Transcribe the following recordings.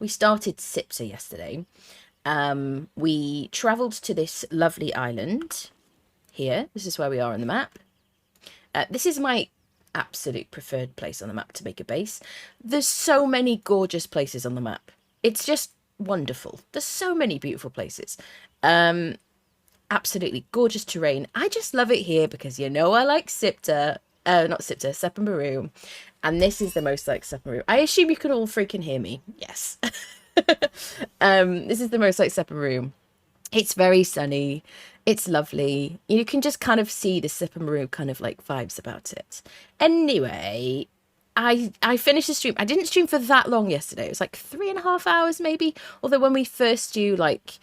we started Siptah yesterday. We travelled to this lovely island here. This is where we are on the map. This is my absolute preferred place on the map to make a base. There's so many gorgeous places on the map. It's just wonderful. There's so many beautiful places. Absolutely gorgeous terrain. I just love it here because you know I like Siptah. Not Siptah, Sepamaru. And this is the most like Sepamaru. I assume you can all freaking hear me. Yes. This is the most like Sepamaru. It's very sunny. It's lovely. You can just kind of see the Sipamaru kind of like vibes about it. Anyway, I finished the stream. I didn't stream for that long yesterday. It was like 3.5 hours maybe. Although when we first do like...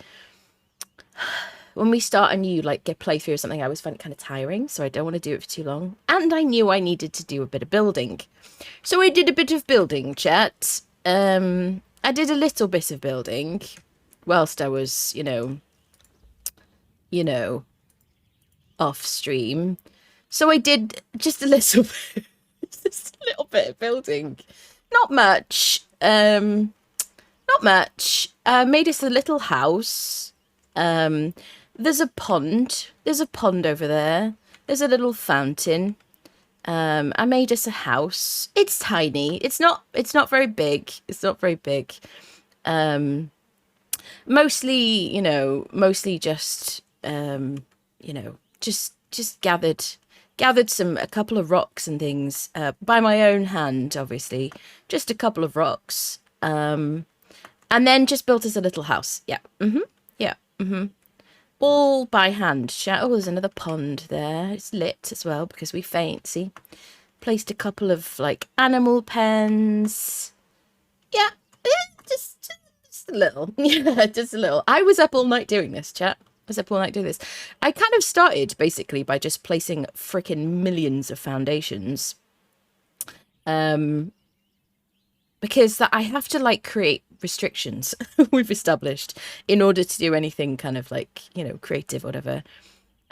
when we start a new like get playthrough or something, I always find it kind of tiring, so I don't want to do it for too long. And I knew I needed to do a bit of building, so I did a bit of building, chat. I did a little bit of building whilst I was, you know, off stream. So I did just a little bit, just a little bit of building, not much. Not much. Made us a little house. There's a pond. There's a pond over there. There's a little fountain. I made us a house. It's tiny. It's not very big. It's not very big. Mostly, mostly just, just gathered a couple of rocks and things, by my own hand, obviously. Just a couple of rocks. And then just built us a little house. Yeah. Yeah. All by hand. Oh, there's another pond there. It's lit as well because we fancy. Placed a couple of like animal pens. Yeah, just a little. Yeah, just a little. I was up all night doing this, chat. I was up all night doing this. I kind of started basically by just placing freaking millions of foundations. Because I have to like create restrictions we've established in order to do anything kind of like, creative, whatever.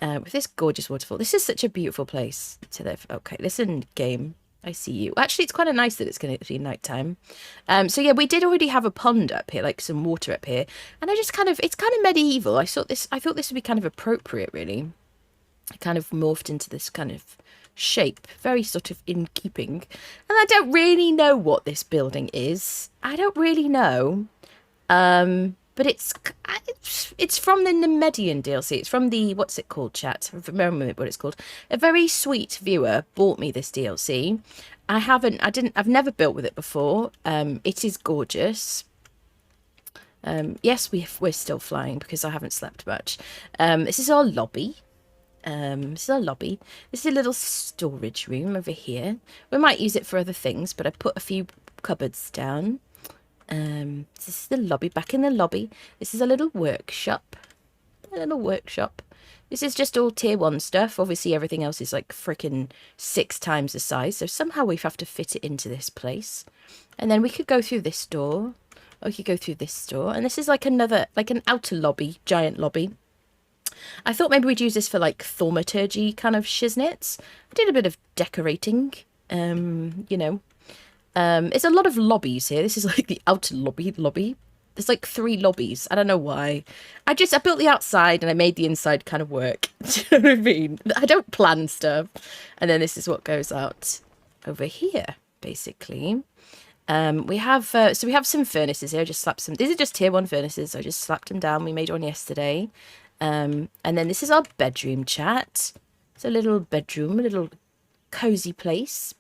With this gorgeous waterfall. This is such a beautiful place to live. Okay, listen, game. I see you. Actually, it's kind of nice that it's going to be nighttime. So yeah, we did already have a pond up here, like some water up here. And I just it's kind of medieval. I thought this would be kind of appropriate, really. It kind of morphed into this kind of shape, very sort of in keeping. And I don't really know what this building is. I don't really know. But it's from the Nemedian DLC. It's from the, what's it called, chat? I remember what it's called. A very sweet viewer bought me this DLC. I've never built with it before. It is gorgeous. Yes, we're still flying because I haven't slept much. This is our lobby. This is our lobby. This is a little storage room over here. We might use it for other things, but I put a few cupboards down. This is the lobby. Back in the lobby. This is a little workshop. This is just all tier 1 stuff. Obviously, everything else is like freaking 6 times the size. So somehow we have to fit it into this place. And then we could go through this door. Or we could go through this door. And this is like another, like an outer lobby, giant lobby. I thought maybe we'd use this for like thaumaturgy kind of shiznits. I did a bit of decorating, There's a lot of lobbies here. This is like the outer lobby. There's like 3 lobbies. I don't know why. I built the outside and I made the inside kind of work. Do you know what I mean? I don't plan stuff. And then this is what goes out over here, basically. We have some furnaces here. I just slapped some. These are just tier 1 furnaces. I just slapped them down. We made one yesterday. And then this is our bedroom, chat. It's a little bedroom, a little cozy place.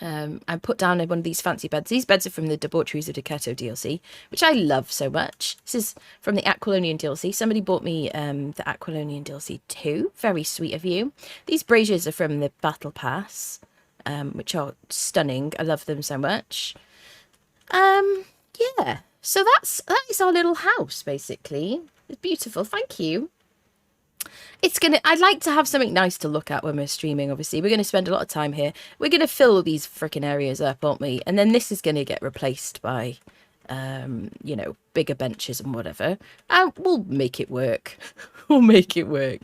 I put down one of these fancy beds. These beds are from the Debaucheries of Decatto DLC, which I love so much. This is from the Aquilonian DLC. Somebody bought me the Aquilonian DLC too. Very sweet of you. These braziers are from the Battle Pass, which are stunning. I love them so much. Yeah. So that is our little house, basically. It's beautiful. Thank you. I'd like to have something nice to look at when we're streaming, obviously. We're going to spend a lot of time here. We're going to fill these freaking areas up, aren't we? And then this is going to get replaced by, bigger benches and whatever. And we'll make it work. We'll make it work.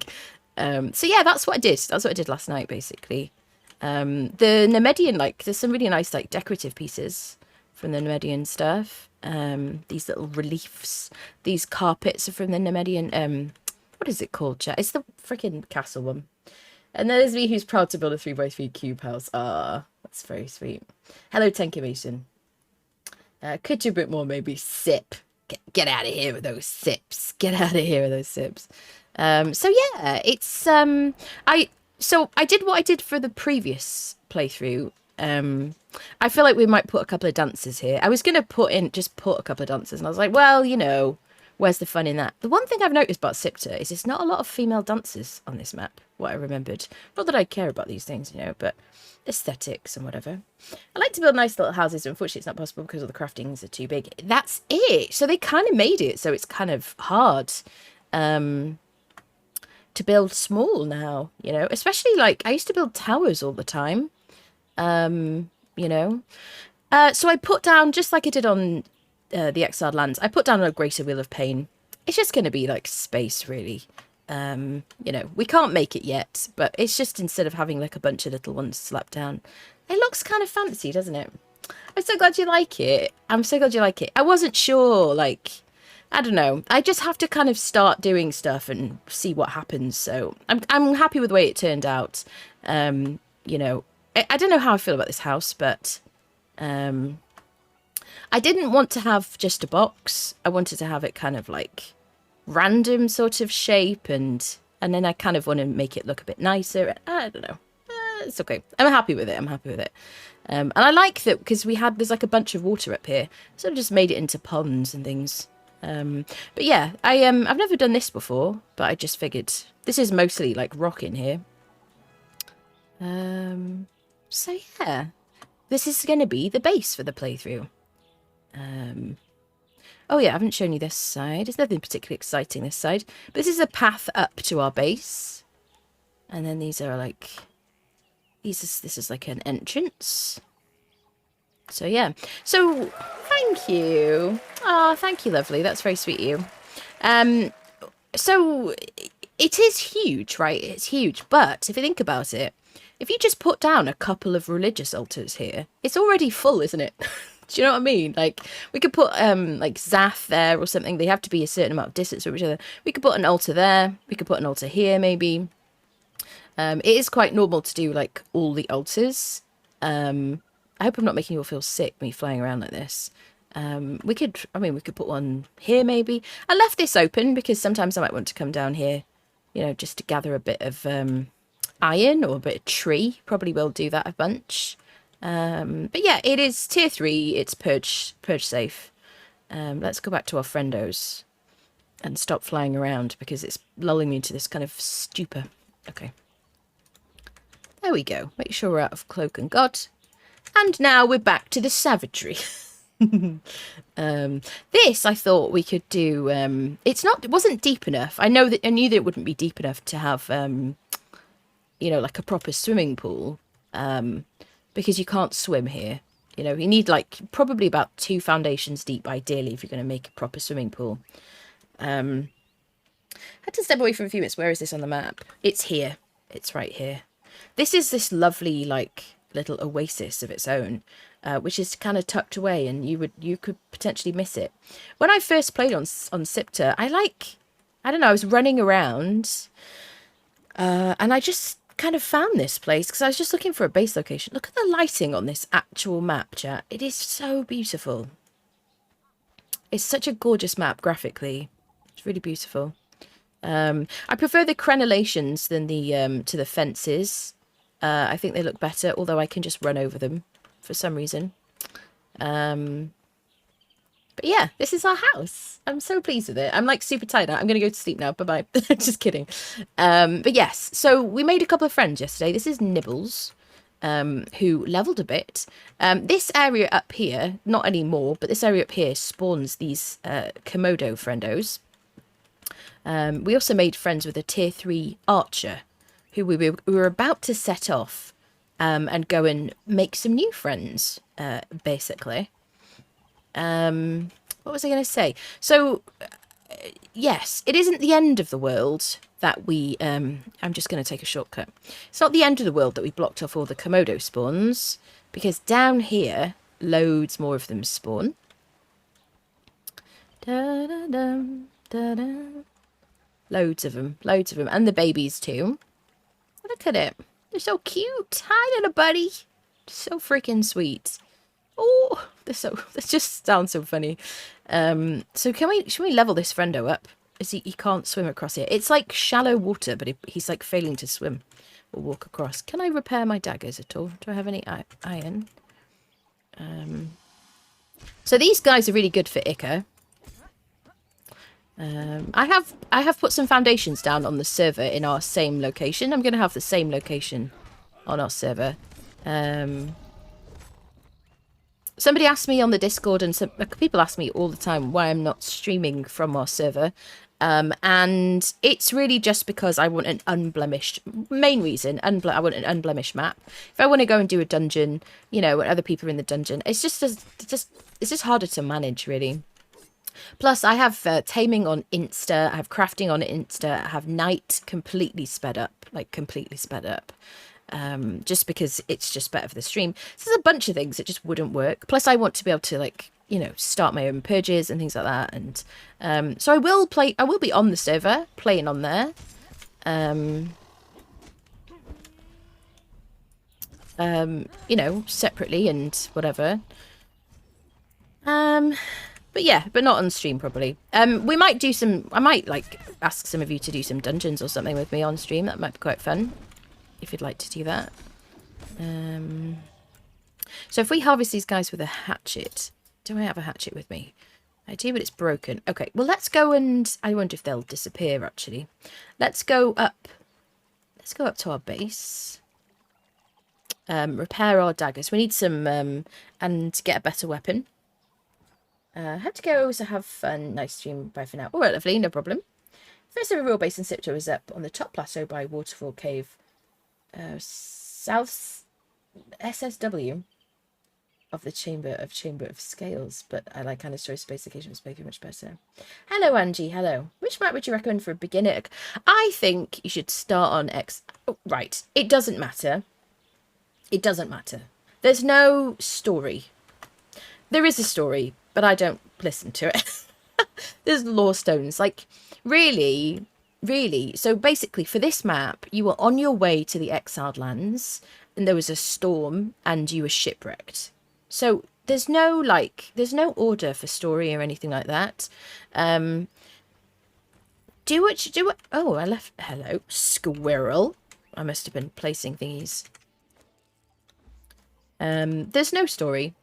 So yeah, that's what I did. That's what I did last night, basically. The Nemedian, there's some really nice, decorative pieces from the Nemedian stuff. These little reliefs. These carpets are from the Nemedian. What is it called, chat? It's the freaking castle one. And there's me who's proud to build a 3x3 cube house. Ah, that's very sweet. Hello, Tenki Mason. Could do a bit more, maybe. Sip. Get out of here with those sips. Get out of here with those sips. So yeah, it's I did what I did for the previous playthrough. I feel like we might put a couple of dancers here. I was gonna put a couple of dancers, and I was like, well, you know, where's the fun in that? The one thing I've noticed about Siptah is there's not a lot of female dancers on this map. What I remembered, not that I care about these things, you know, but aesthetics and whatever. I like to build nice little houses, but unfortunately it's not possible because all the craftings are too big. That's it. So they kind of made it so it's kind of hard to build small now, you know, especially like I used to build towers all the time, you know. So I put down, just like I did on the Exiled Lands, I put down a greater wheel of pain. It's just going to be like space, really. You know, we can't make it yet, but it's just instead of having like a bunch of little ones slapped down, it looks kind of fancy, doesn't it? I'm so glad you like it. I'm so glad you like it. I wasn't sure, like, I don't know. I just have to kind of start doing stuff and see what happens. So I'm happy with the way it turned out. You know, I don't know how I feel about this house, but I didn't want to have just a box. I wanted to have it kind of like random sort of shape, and then I kind of want to make it look a bit nicer. I don't know. It's okay. I'm happy with it. I'm happy with it. And I like that because there's like a bunch of water up here, so I just made it into ponds and things. But yeah, I've never done this before, but I just figured this is mostly like rock in here. So yeah, this is going to be the base for the playthrough. Oh yeah, I haven't shown you this side. There's nothing particularly exciting this side. But this is a path up to our base. And then these are like... This is like an entrance. So yeah. So, thank you. Oh, thank you, lovely. That's very sweet of you. So, it is huge, right? It's huge. But, if you think about it, if you just put down a couple of religious altars here, it's already full, isn't it? Do you know what I mean? Like, we could put, like, Zath there or something. They have to be a certain amount of distance from each other. We could put an altar there. We could put an altar here, maybe. It is quite normal to do, like, all the altars. I hope I'm not making you all feel sick, me flying around like this. We could put one here, maybe. I left this open because sometimes I might want to come down here, you know, just to gather a bit of iron or a bit of tree. Probably will do that a bunch. But yeah, it is tier 3. It's purge safe. Let's go back to our friendos and stop flying around because it's lulling me into this kind of stupor. Okay. There we go. Make sure we're out of cloak and god. And now we're back to the savagery. This I thought we could do. It wasn't deep enough. I knew that it wouldn't be deep enough to have, you know, like a proper swimming pool. Because you can't swim here. You know, you need like probably about 2 foundations deep, ideally, if you're going to make a proper swimming pool. Had to step away for a few minutes. Where is this on the map? It's here. It's right here. This is this lovely, like, little oasis of its own, which is kind of tucked away, and you could potentially miss it. When I first played on Siptah, I don't know, I was running around, and I just kind of found this place because I was just looking for a base location. Look at the lighting on this actual map, chat. It is so beautiful. It's such a gorgeous map graphically. It's really beautiful. I prefer the crenellations than the to the fences. I think they look better, although I can just run over them for some reason. But yeah, this is our house. I'm so pleased with it. I'm like super tired now. I'm going to go to sleep now. Bye-bye. Just kidding. But yes, so we made a couple of friends yesterday. This is Nibbles, who leveled a bit. This area up here, not anymore, but this area up here spawns these Komodo friendos. We also made friends with a tier 3 archer, who we were about to set off and go and make some new friends, basically. What was I going to say? So, yes, it isn't the end of the world that we... I'm just going to take a shortcut. It's not the end of the world that we blocked off all the Komodo spawns, because down here loads more of them spawn. Da-da-dum, da-da. Loads of them, and the babies too. Look at it, they're so cute. Hi, little buddy, so freaking sweet. Oh, they just sound so funny. So should we level this friendo up? He can't swim across here. It's like shallow water, but he's like failing to swim or walk across. Can I repair my daggers at all? Do I have any iron? So these guys are really good for Ica. I have put some foundations down on the server in our same location. I'm going to have the same location on our server. Somebody asked me on the Discord, and some people ask me all the time why I'm not streaming from our server. And it's really just because I want an unblemished, main reason, I want an unblemished map. If I want to go and do a dungeon, you know, when other people are in the dungeon, it's just harder to manage, really. Plus, I have taming on Insta, I have crafting on Insta, I have night completely sped up, like completely sped up. Just because it's just better for the stream. So there's a bunch of things that just wouldn't work. Plus, I want to be able to, like, you know, start my own purges and things like that. And so I will be on the server, playing on there. You know, separately and whatever. But yeah, but not on stream probably. We might do some, I might like ask some of you to do some dungeons or something with me on stream. That might be quite fun, if you'd like to do that. So if we harvest these guys with a hatchet, do I have a hatchet with me? I do, but it's broken. Okay, well, let's go and I wonder if they'll disappear, actually. Let's go up to our base. Repair our daggers. We need some, and get a better weapon. Had to go, so have fun. Nice stream. Bye for now. All right, lovely, no problem. First ever real base in Siptah was up on the top plateau by Waterfall Cave. South SSW of the Chamber of Scales, but I like kind of story space occasion was making much better. Hello, Angie. Hello. Which map would you recommend for a beginner? I think you should start on X. Oh, right. It doesn't matter. It doesn't matter. There's no story. There is a story, but I don't listen to it. There's lore stones. Like, really. So basically, for this map, you were on your way to the exiled lands, and there was a storm, and you were shipwrecked. So there's no order for story or anything like that. Do what you do. Oh, I left. Hello, squirrel. I must have been placing thingies. There's no story,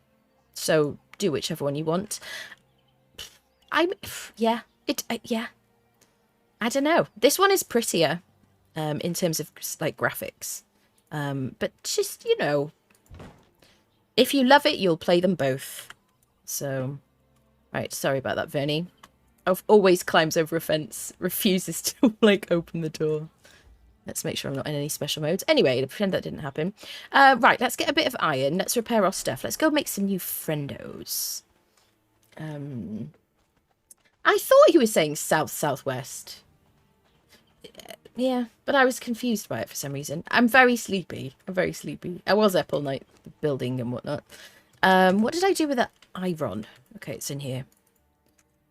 so do whichever one you want. Yeah. I don't know. This one is prettier, in terms of like graphics, but just, you know, if you love it, you'll play them both. So, right. Sorry about that, Vernie. Always climbs over a fence, refuses to like open the door. Let's make sure I'm not in any special modes. Anyway, pretend that didn't happen. Right, let's get a bit of iron. Let's repair our stuff. Let's go make some new friendos. I thought he was saying southwest. Yeah, but I was confused by it for some reason. I'm very sleepy. I was up all night building and whatnot. What did I do with that iron? Okay, it's in here.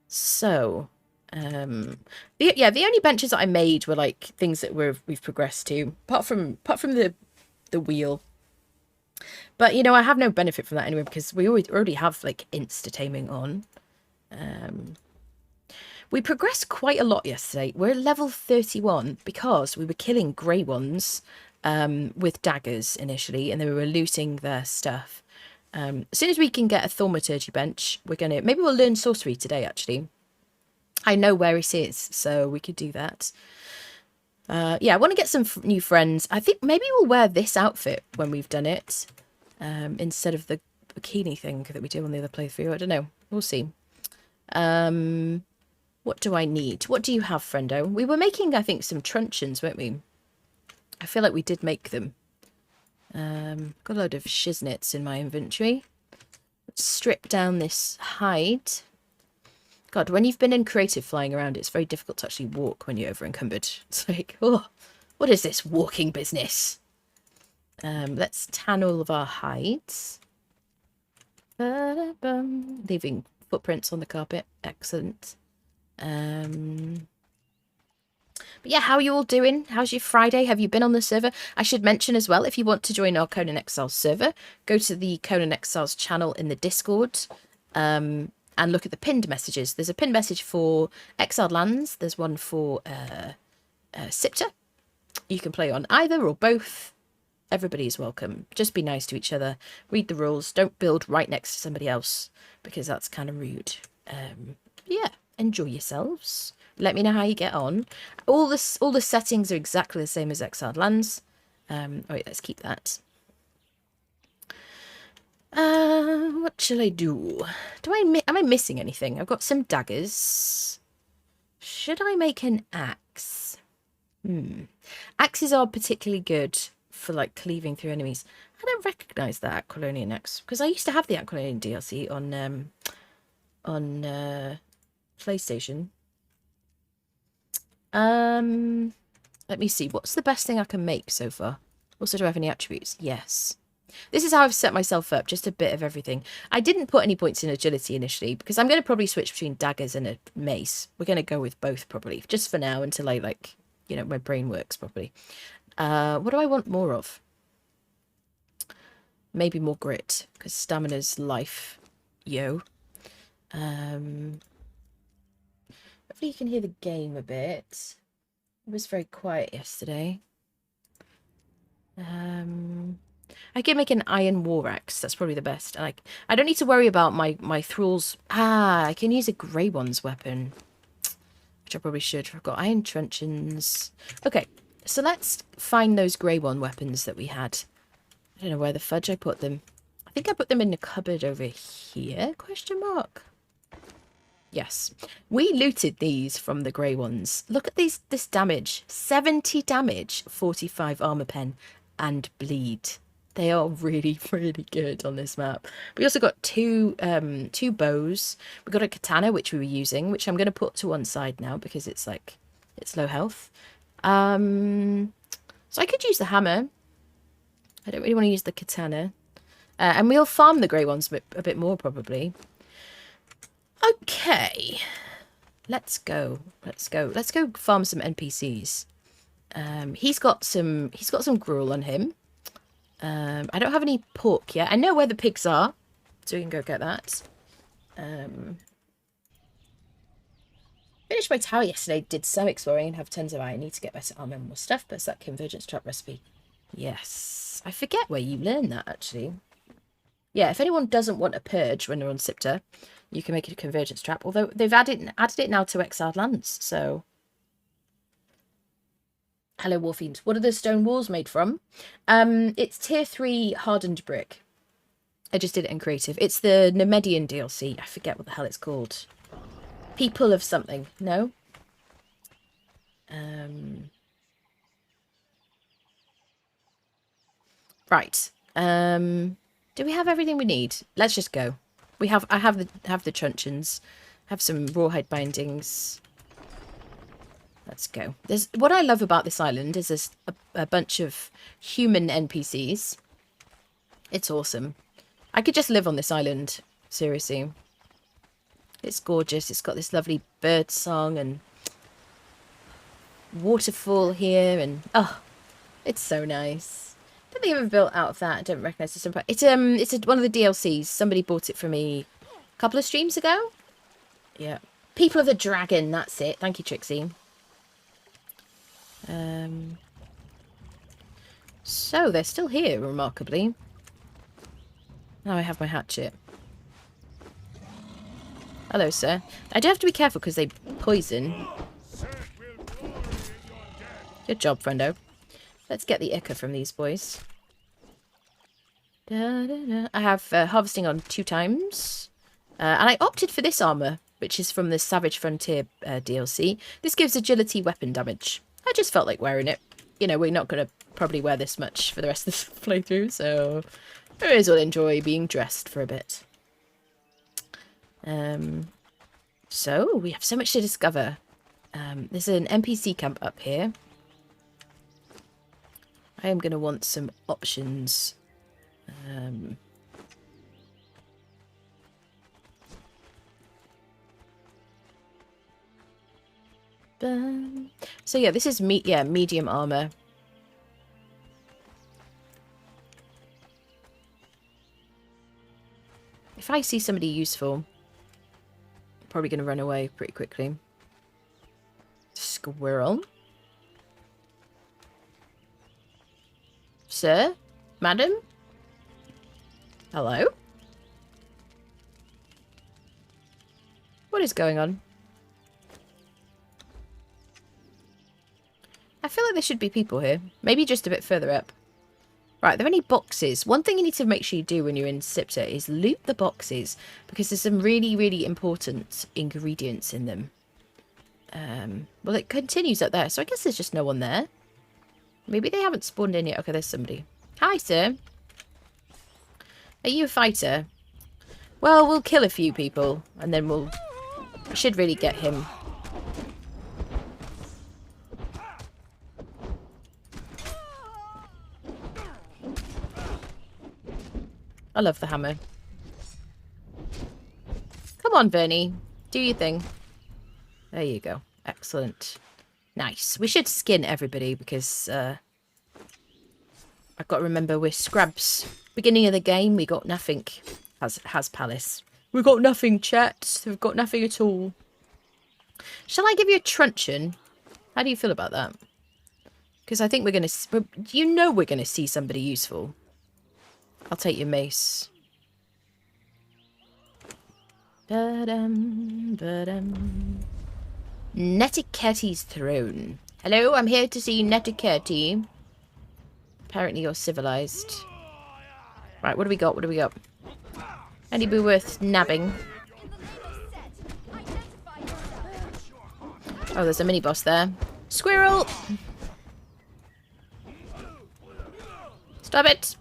So, the only benches that I made were like things that we've progressed to, apart from the wheel. But you know, I have no benefit from that anyway because we already have like insta taming on. We progressed quite a lot yesterday. We're level 31 because we were killing grey ones with daggers initially, and then we were looting their stuff. As soon as we can get a thaumaturgy bench, maybe we'll learn sorcery today, actually. I know where it is, so we could do that. Yeah, I want to get some new friends. I think maybe we'll wear this outfit when we've done it, instead of the bikini thing that we do on the other playthrough. I don't know. We'll see. What do I need? What do you have, friendo? We were making, I think, some truncheons, weren't we? I feel like we did make them. Got a load of shiznits in my inventory. Let's strip down this hide. God, when you've been in creative flying around, it's very difficult to actually walk when you're over encumbered. It's like, oh, what is this walking business? Let's tan all of our hides. Ba-da-bum. Leaving footprints on the carpet. Excellent. But yeah, how are you all doing? How's your Friday? Have you been on the server? I should mention as well, if you want to join our Conan Exiles server, go to the Conan Exiles channel in the Discord and look at the pinned messages. There's a pinned message for Exiled Lands. There's one for Siptah. You can play on either or both. Everybody is welcome. Just be nice to each other. Read the rules. Don't build right next to somebody else because that's kind of rude. Yeah, enjoy yourselves. Let me know how you get on. All the settings are exactly the same as Exiled Lands. Oh wait, let's keep that. What shall I do? Am I missing anything? I've got some daggers. Should I make an axe? Axes are particularly good for like cleaving through enemies. I don't recognise that Aquilonian axe because I used to have the Aquilonian DLC on PlayStation. Let me see. What's the best thing I can make so far? Also, do I have any attributes? Yes. This is how I've set myself up. Just a bit of everything. I didn't put any points in agility initially because I'm going to probably switch between daggers and a mace. We're going to go with both probably just for now until I my brain works properly. What do I want more of? Maybe more grit because stamina's life. Yo. Hopefully you can hear the game a bit. It was very quiet yesterday. I could make an iron war axe. That's probably the best. And I don't need to worry about my thralls. I can use a grey one's weapon, which I probably should. I've got iron truncheons. Okay, so let's find those grey one weapons that we had. I don't know where the fudge I put them. I think I put them in the cupboard over here, question mark. Yes, we looted these from the grey ones. Look at this damage. 70 damage, 45 armor pen, and bleed. They are really, really good on this map. We also got two bows. We got a katana, which we were using, which I'm going to put to one side now because it's low health. So I could use the hammer. I don't really want to use the katana. And we'll farm the grey ones a bit more probably. Okay, let's go farm some NPCs. He's got some gruel on him. I don't have any pork yet. I know where the pigs are, so we can go get that. Finished my tower yesterday, did some exploring and have tons of iron. Need to get better armor and more stuff, but it's that convergence trap recipe. Yes, I forget where you learn that actually. Yeah, if anyone doesn't want a purge when they're on Siptah, you can make it a convergence trap. Although they've added it now to Exiled Lands, so. Hello, Warfiend. What are the stone walls made from? It's tier 3 hardened brick. I just did it in creative. It's the Nemedian DLC. I forget what the hell it's called. People of something. No? Right. Do we have everything we need? Let's just go. I have the truncheons. Have some rawhide bindings. Let's go. What I love about this island is there's a bunch of human NPCs. It's awesome. I could just live on this island. Seriously. It's gorgeous. It's got this lovely bird song and waterfall here and it's so nice. I don't think I've ever built out of that. I don't recognise this. It's one of the DLCs. Somebody bought it for me a couple of streams ago. Yeah. People of the Dragon, that's it. Thank you, Trixie. So they're still here, remarkably. Now I have my hatchet. Hello, sir. I do have to be careful because they poison. Good job, friendo. Let's get the ichor from these boys. Da, da, da. I have harvesting on 2 times. And I opted for this armor, which is from the Savage Frontier DLC. This gives agility weapon damage. I just felt like wearing it. You know, we're not going to probably wear this much for the rest of this playthrough, so I may as well enjoy being dressed for a bit. So we have so much to discover. There's an NPC camp up here. I am going to want some options. So yeah, this is medium armor. If I see somebody useful, I'm probably going to run away pretty quickly. Squirrel. Sir? Madam? Hello? What is going on? I feel like there should be people here. Maybe just a bit further up. Right, are there any boxes? One thing you need to make sure you do when you're in Siptah is loot the boxes, because there's some really, really important ingredients in them. Well, it continues up there, so I guess there's just no one there. Maybe they haven't spawned in yet. Okay, there's somebody. Hi, sir. Are you a fighter? Well, we'll kill a few people, and then we should really get him. I love the hammer. Come on, Vernie. Do your thing. There you go. Excellent. Nice. We should skin everybody because I've got to remember we're scrubs. Beginning of the game, we got nothing. Has Palace. We got nothing, chat. We've got nothing at all. Shall I give you a truncheon? How do you feel about that? Because I think we're going to... You know we're going to see somebody useful. I'll take your mace. Netiketti's throne. Hello, I'm here to see Netiketti. Apparently you're civilized. Right, what do we got? What do we got? Anybody worth nabbing? Oh, there's a mini-boss there. Squirrel! Stop it!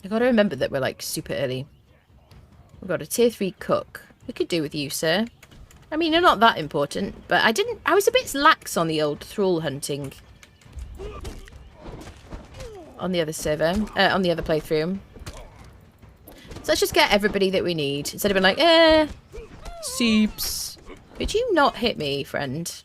I gotta remember that we're like super early. We've got a tier 3 cook. We could do with you, sir. I mean, you're not that important, but I was a bit lax on the old thrall hunting. On the other server, on the other playthrough. So let's just get everybody that we need. Instead of being like, Seeps. Could you not hit me, friend?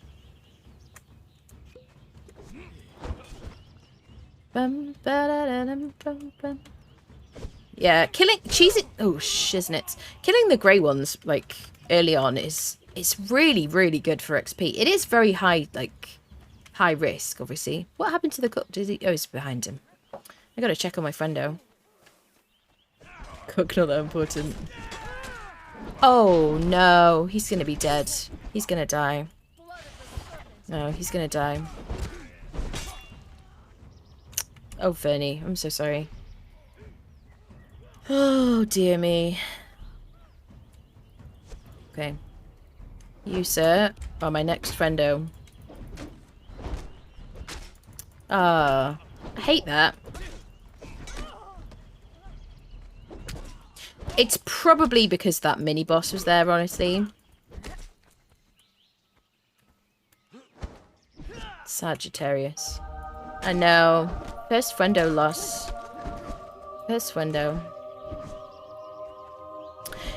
Yeah, cheesing. Oh, shiznit. Killing the grey ones, like, early on is really, really good for XP. It is very high, like, high risk, obviously. What happened to the cook? Oh, he's behind him. I gotta check on my friendo. Cook, not that important. Oh, no. He's gonna be dead. He's gonna die. No, he's gonna die. Oh, Fernie. I'm so sorry. Oh, dear me. Okay. You, sir, are my next friendo. I hate that. It's probably because that mini-boss was there, honestly. Sagittarius. I know. First friendo loss. First friendo.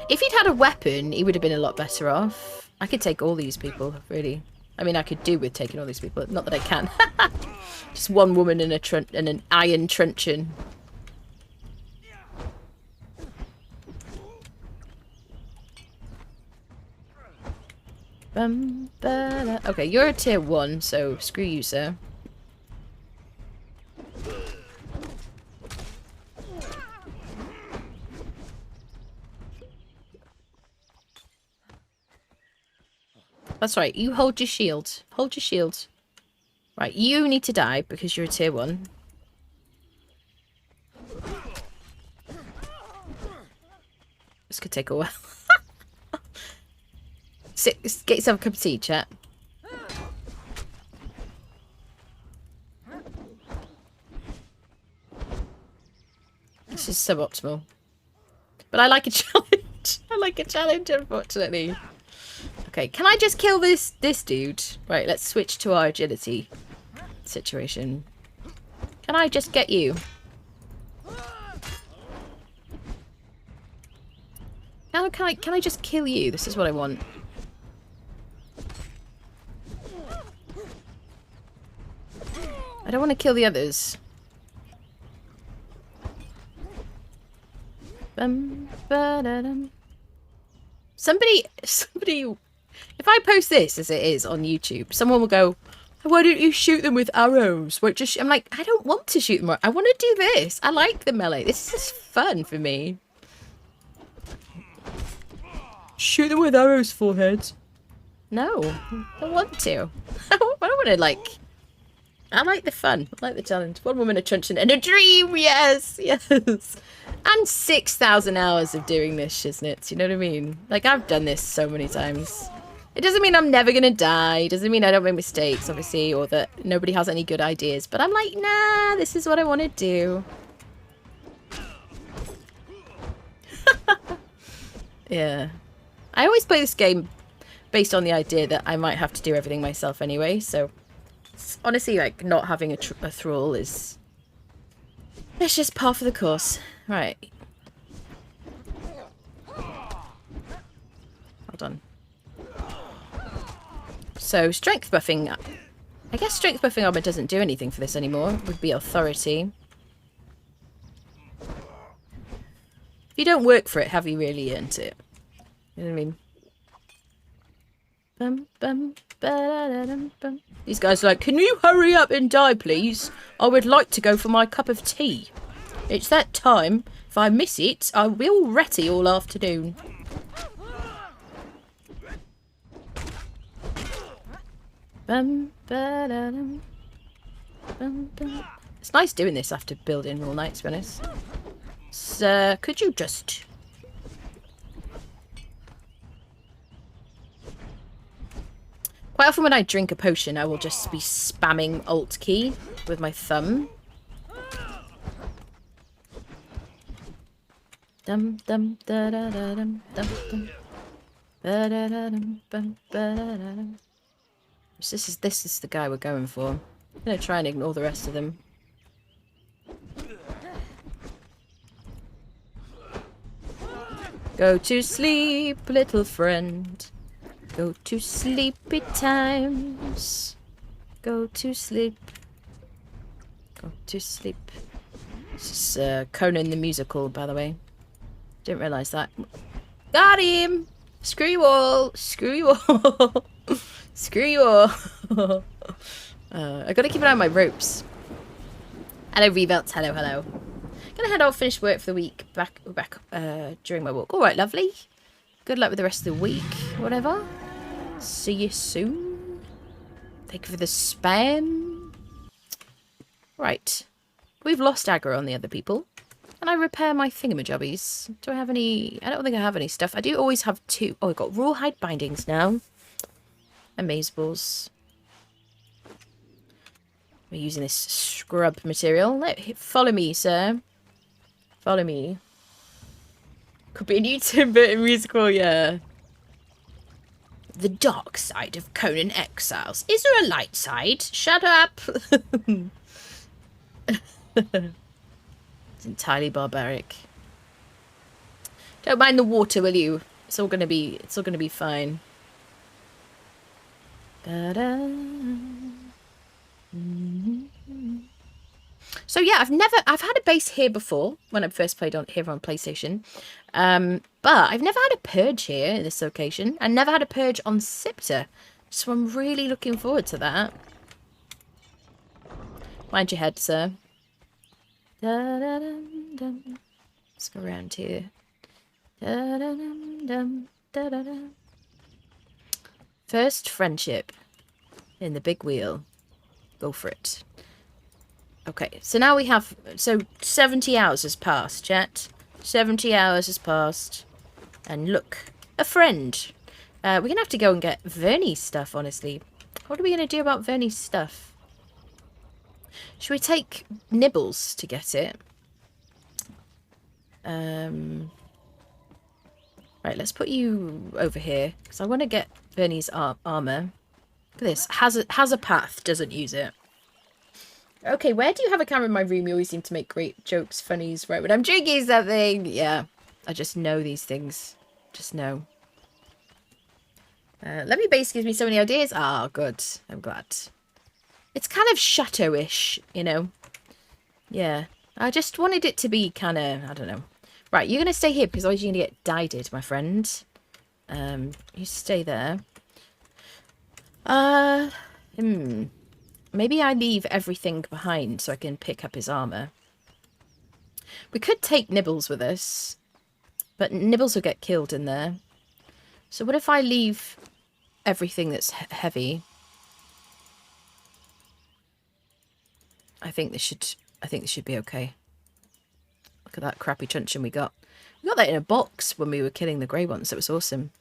If he'd had a weapon, he would have been a lot better off. I could take all these people, really. I mean, I could do with taking all these people. Not that I can. Just one woman in an iron truncheon. Okay, you're a tier 1, so screw you, sir. That's right, you hold your shield. Hold your shield. Right, you need to die because you're a tier 1. This could take a while. Get yourself a cup of tea, chat. This is suboptimal. But I like a challenge. I like a challenge, unfortunately. Okay, can I just kill this dude? Right, let's switch to our agility situation. Can I just get you? Can I just kill you? This is what I want. I don't want to kill the others. Somebody, if I post this as it is on YouTube, someone will go, why don't you shoot them with arrows? Wait, I'm like, I don't want to shoot them. I want to do this. I like the melee. This is fun for me. Shoot them with arrows, forehead. No, I don't want to. I don't want to, like... I like the fun. I like the challenge. One woman, a truncheon, and a dream! Yes! Yes! And 6,000 hours of doing this, shiznits. You know what I mean? Like, I've done this so many times. It doesn't mean I'm never gonna die. It doesn't mean I don't make mistakes, obviously, or that nobody has any good ideas. But I'm like, nah, this is what I want to do. Yeah. I always play this game based on the idea that I might have to do everything myself anyway, so... Honestly, like, not having a thrall is... It's just par for the course. Right. Hold on. So, strength buffing... I guess strength buffing armor doesn't do anything for this anymore. It would be authority. If you don't work for it, have you really earned it? You know what I mean? Bum, bum, ba-da-da-dum, bum. These guys are like, can you hurry up and die, please? I would like to go for my cup of tea. It's that time. If I miss it, I'll be all ratty all afternoon. Bum, ba-da-dum, bum, bum. It's nice doing this after building all night, to be honest. So, could you just... Quite often when I drink a potion, I will just be spamming Alt key with my thumb. Dum dum da da da dum dum dum. Ba da da dum bum ba da da dum. This is the guy we're going for. I'm gonna try and ignore the rest of them. Go to sleep, little friend. Go to sleepy times. Go to sleep. Go to sleep. This is Conan the musical, by the way. Didn't realise that. Got him! Screw you all! Screw you all! Screw you all! I gotta keep an eye on my ropes. Hello, Revelts. Hello, hello. Gonna head off, finish work for the week. Back during my walk. Alright, lovely. Good luck with the rest of the week. Whatever. See you soon. Thank you for the spam. Right. We've lost aggro on the other people. And I repair my thingamajobbies. Do I have any... I don't think I have any stuff. I do always have two. Oh, I've got rawhide bindings now. And maze balls. We're using this scrub material. Follow me, sir. Follow me. Could be a new Tim Burton musical, yeah. The dark side of Conan Exiles. Is there a light side? Shut up! It's entirely barbaric. Don't mind the water, will you? It's all gonna be fine. Da-da. So yeah, I've had a base here before when I first played here on PlayStation, but I've never had a purge here in this location. I never had a purge on Siptah, so I'm really looking forward to that. Mind your head, sir. Da-da-dum-dum. Let's go around here. Da-da-dum-dum, da-da-da. First friendship in the big wheel. Go for it. Okay, so now we have... So 70 hours has passed, chat. 70 hours has passed. And look, a friend. We're going to have to go and get Vernie's stuff, honestly. What are we going to do about Vernie's stuff? Should we take nibbles to get it? Right, let's put you over here. Because I want to get Vernie's armor. Look at this. Has a path, doesn't use it. Okay, where do you have a camera in my room? You always seem to make great jokes, funnies, right when I'm drinking something. Yeah, I just know these things. Just know. Let me base gives me so many ideas. Ah, good. I'm glad. It's kind of chateau-ish, you know. Yeah. I just wanted it to be kind of, I don't know. Right, you're going to stay here because otherwise you're going to get dyed, my friend. You stay there. Maybe I leave everything behind so I can pick up his armor. We could take Nibbles with us, but Nibbles will get killed in there. So what if I leave everything that's heavy? I think this should be okay. Look at that crappy truncheon we got. We got that in a box when we were killing the grey ones. That was awesome.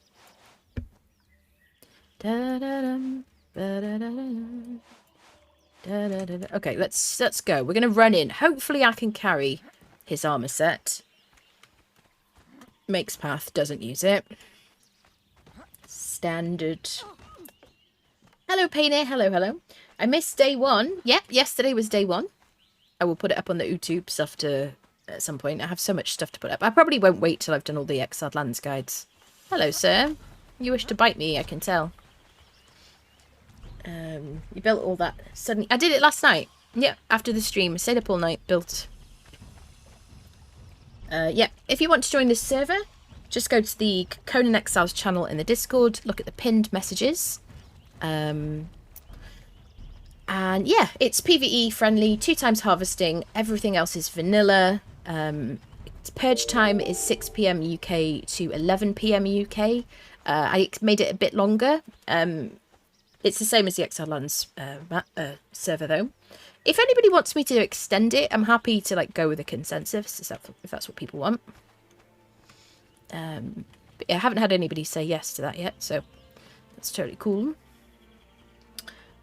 Okay, let's go. We're gonna run in. Hopefully I can carry his armor set. Makes path, doesn't use it. Standard. Hello, Painter. Hello, hello. I missed day one. Yep, yesterday was day one. I will put it up on the YouTube stuff at some point. I have so much stuff to put up. I probably won't wait till I've done all the Exiled Lands guides. Hello, sir. You wish to bite me, I can tell. You built all that suddenly. I did it last night. Yep, after the stream. I stayed up all night, built. Yep, if you want to join this server, just go to the Conan Exiles channel in the Discord, look at the pinned messages. And yeah, it's PvE friendly, 2 times harvesting, everything else is vanilla. Purge time is 6 PM UK to 11 PM UK. I made it a bit longer. It's the same as the Exiled Lands server though. If anybody wants me to extend it, I'm happy to like go with a consensus if that's what people want. But yeah, I haven't had anybody say yes to that yet, so that's totally cool.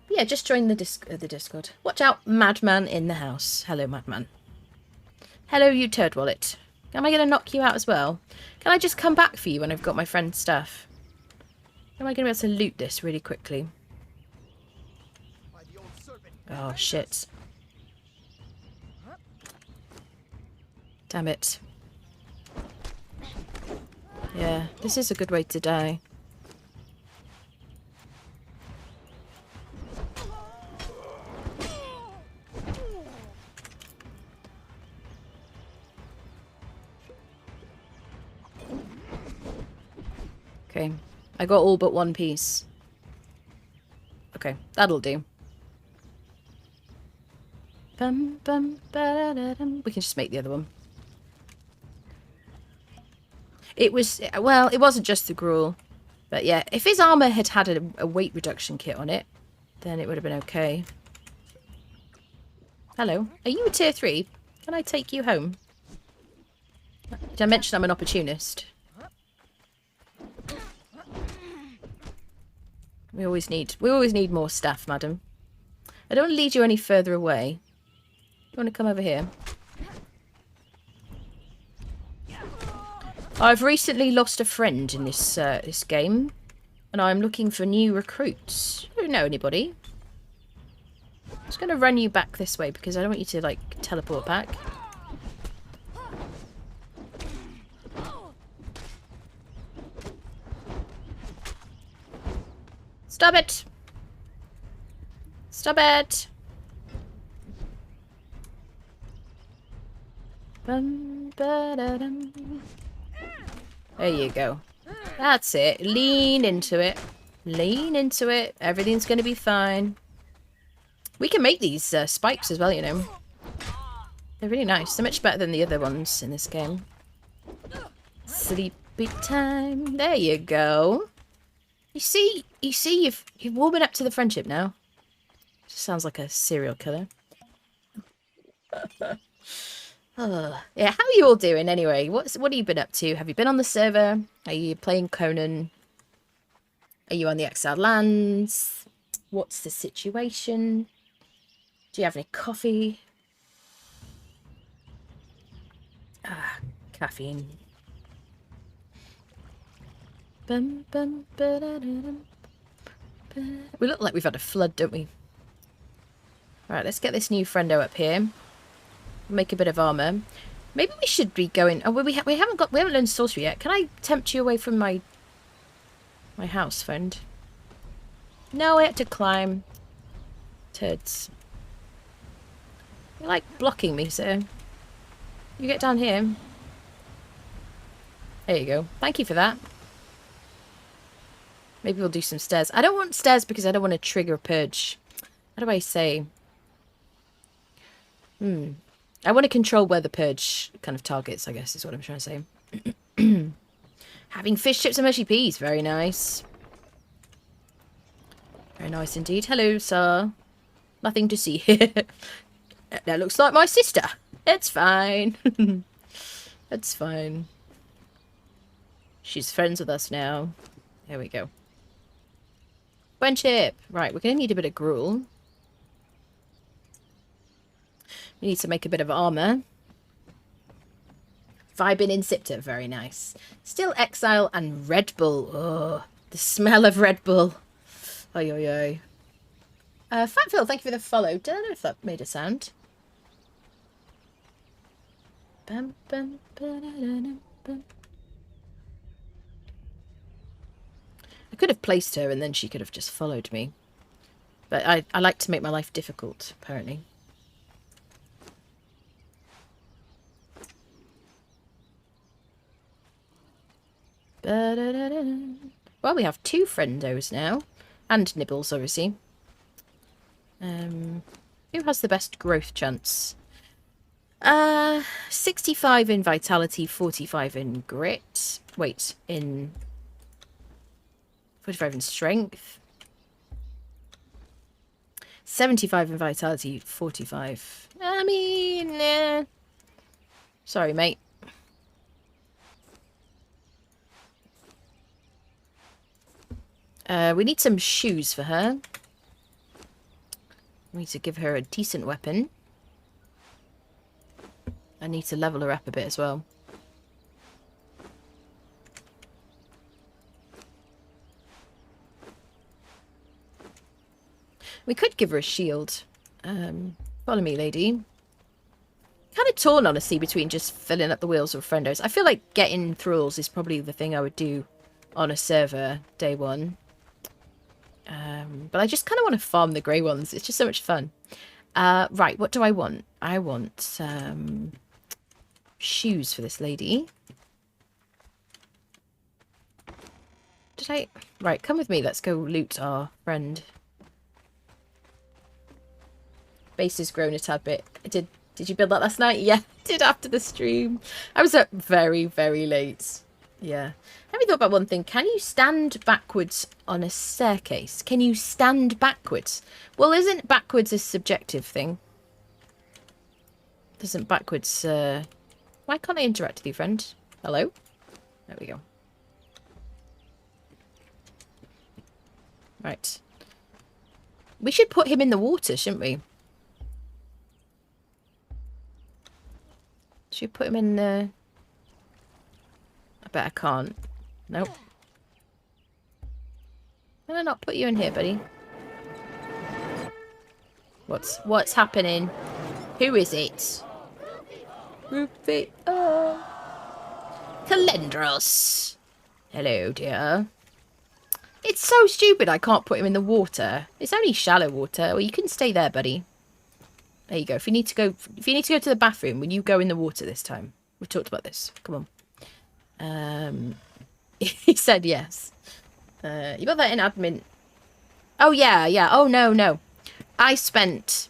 Yeah, just join the Discord. Watch out, Madman in the house. Hello, Madman. Hello, you turd wallet. Am I going to knock you out as well? Can I just come back for you when I've got my friend's stuff? Am I going to be able to loot this really quickly? Oh, shit. Damn it. Yeah, this is a good way to die. Okay, I got all but one piece. Okay, that'll do. Bum, bum, ba-da-da-dum. We can just make the other one. It was, well, it wasn't just the gruel. But yeah, if his armor had had a weight reduction kit on it, then it would have been okay. Hello, are you a tier 3? Can I take you home? Did I mention I'm an opportunist? We always need more staff, madam. I don't want to lead you any further away. You want to come over here? I've recently lost a friend in this this game, and I'm looking for new recruits. I don't know anybody. I'm just going to run you back this way because I don't want you to like teleport back. Stop it! Stop it! Bum, ba-da-dum. There you go. That's it. Lean into it. Lean into it. Everything's going to be fine. We can make these spikes as well, you know. They're really nice. They're much better than the other ones in this game. Sleepy time. There you go. You see, you're warming up to the friendship now. Just sounds like a serial killer. Oh, yeah, how are you all doing anyway? What have you been up to? Have you been on the server? Are you playing Conan? Are you on the Exiled Lands? What's the situation? Do you have any coffee? Ah, caffeine. Bum, bum, ba-da-da-dum. We look like we've had a flood, don't we? Right, let's get this new friendo up here. Make a bit of armor. Maybe we should be going. Oh, well, we haven't learned sorcery yet. Can I tempt you away from my house, friend? No, I had to climb. turds. You're like blocking me, sir. You get down here. There you go. Thank you for that. Maybe we'll do some stairs. I don't want stairs because I don't want to trigger a purge. How do I say? I want to control where the purge kind of targets, I guess, is what I'm trying to say. Having fish, chips and mushy peas. Very nice. Very nice indeed. Hello, sir. Nothing to see here. That looks like my sister. It's fine. It's fine. She's friends with us now. There we go. Friendship. Right, we're going to need a bit of gruel. We need to make a bit of armor. Vibing in Siptah. Very nice. Still Exile and Red Bull. Oh, the smell of Red Bull. Oi, oi, oi. Fatphil, thank you for the follow. Don't know if that made a sound. Bum, bum, ba-da-da-dum, bum. I could have placed her and then she could have just followed me. But I like to make my life difficult, apparently. Well, we have 2 friendos now. And nibbles, obviously. Who has the best growth chance? 65 in vitality, 45 in grit. Wait, in 45 in strength. 75 in vitality, 45. I mean, sorry, mate. We need some shoes for her. We need to give her a decent weapon. I need to level her up a bit as well. We could give her a shield. Follow me, lady. Kind of torn, honestly, between just filling up the wheels with friendos. I feel like getting thralls is probably the thing I would do on a server day 1. But I just kind of want to farm the grey ones. It's just so much fun. Right, what do I want? I want shoes for this lady. Did I... Right, come with me. Let's go loot our friend. Base has grown a tad bit. Did you build that last night? Yeah, I did after the stream. I was up very, very late. Yeah. Have you thought about one thing? Can you stand backwards on a staircase? Can you stand backwards? Well, isn't backwards a subjective thing? Isn't backwards... Why can't I interact with you, friend? Hello? There we go. Right. We should put him in the water, shouldn't we? Should we put him in the... I bet I can't. Nope. Can I not put you in here, buddy? What's happening? Who is it? Rufio. Calendros. Hello, dear. It's so stupid I can't put him in the water. It's only shallow water. Well, you can stay there, buddy. There you go. If you need to go to the bathroom, will you go in the water this time? We've talked about this. Come on. He said yes. You got that in admin. Oh, yeah. Oh, no. I spent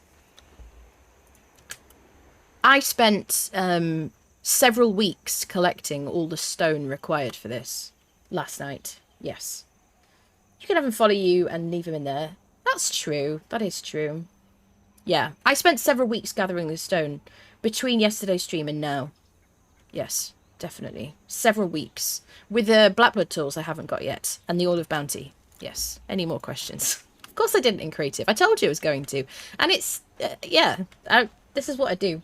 several weeks collecting all the stone required for this last night. Yes. You can have him follow you and leave him in there. That's true. That is true. Yeah. I spent several weeks gathering the stone between yesterday's stream and now. Yes. Definitely. Several weeks. With the Blackblood tools I haven't got yet. And the Olive Bounty. Yes. Any more questions? Of course I didn't in creative. I told you I was going to. And it's... yeah. This is what I do.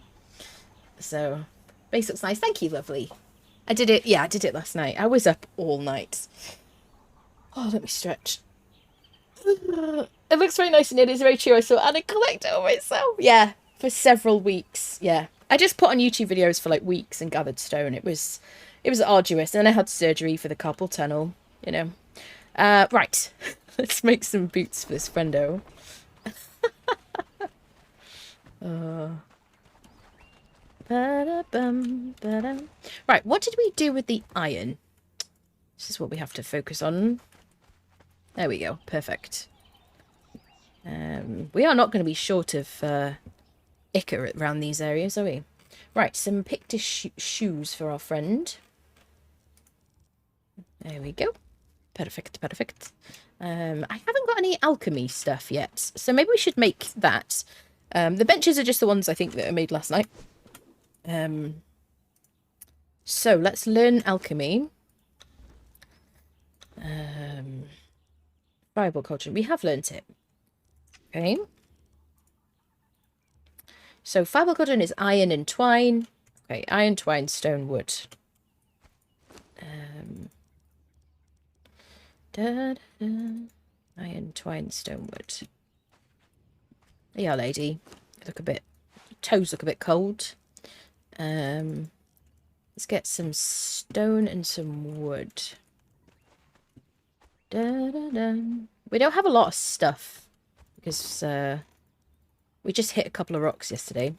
So... Base looks nice. Thank you, lovely. I did it... Yeah, I did it last night. I was up all night. Oh, let me stretch. It looks very nice and it is very true. I saw Anna collect it myself. Yeah. For several weeks. Yeah. I just put on YouTube videos for like weeks and gathered stone. It was arduous. And then I had surgery for the carpal tunnel, you know. Right. Let's make some boots for this friendo. Ba-da-bum, ba-dum. Right, what did we do with the iron? This is what we have to focus on. There we go. Perfect. We are not going to be short of ichor around these areas, are we? Right, some Pictish shoes for our friend. There we go. Perfect, perfect. I haven't got any alchemy stuff yet, so maybe we should make that. The benches are just the ones I think that I made last night. So let's learn alchemy. Fireball cauldron. We have learnt it. Okay. So fireball cauldron is iron and twine. Okay, iron, twine, stone, wood. Iron, twine, stone, wood. Yeah, lady. Look a bit. Toes look a bit cold. Let's get some stone and some wood. We don't have a lot of stuff because we just hit a couple of rocks yesterday.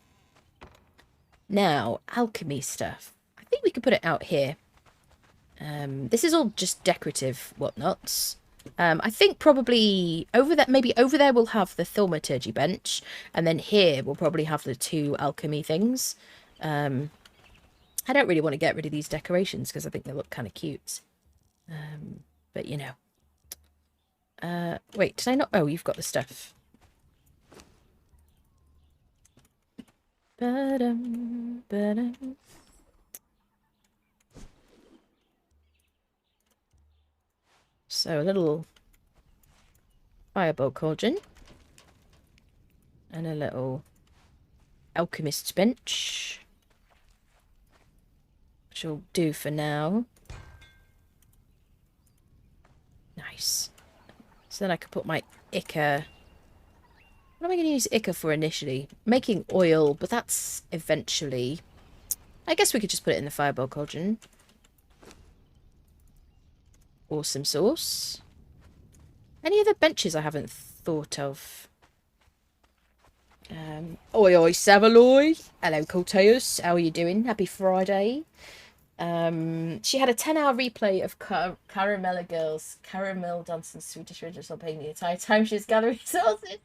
Now, alchemy stuff. I think we could put it out here. This is all just decorative whatnots. I think probably over that, maybe over there we'll have the thaumaturgy bench, and then here we'll probably have the 2 alchemy things. I don't really want to get rid of these decorations because I think they look kind of cute. But you know. Wait, did I not? Oh, you've got the stuff. Ba-dum, ba-dum. So a little fireball cauldron and a little alchemist's bench, which will do for now. Nice. So then I could put my ichor. What am I going to use ichor for initially? Making oil, but that's eventually. I guess we could just put it in the fireball cauldron. Awesome sauce. Any other benches I haven't thought of? Oi, oi, Savaloy. Hello, Colteus. How are you doing? Happy Friday. She had a 10-hour replay of Caramella Girls, Caramel Dancing Swedish Original playing the entire time she was gathering resources.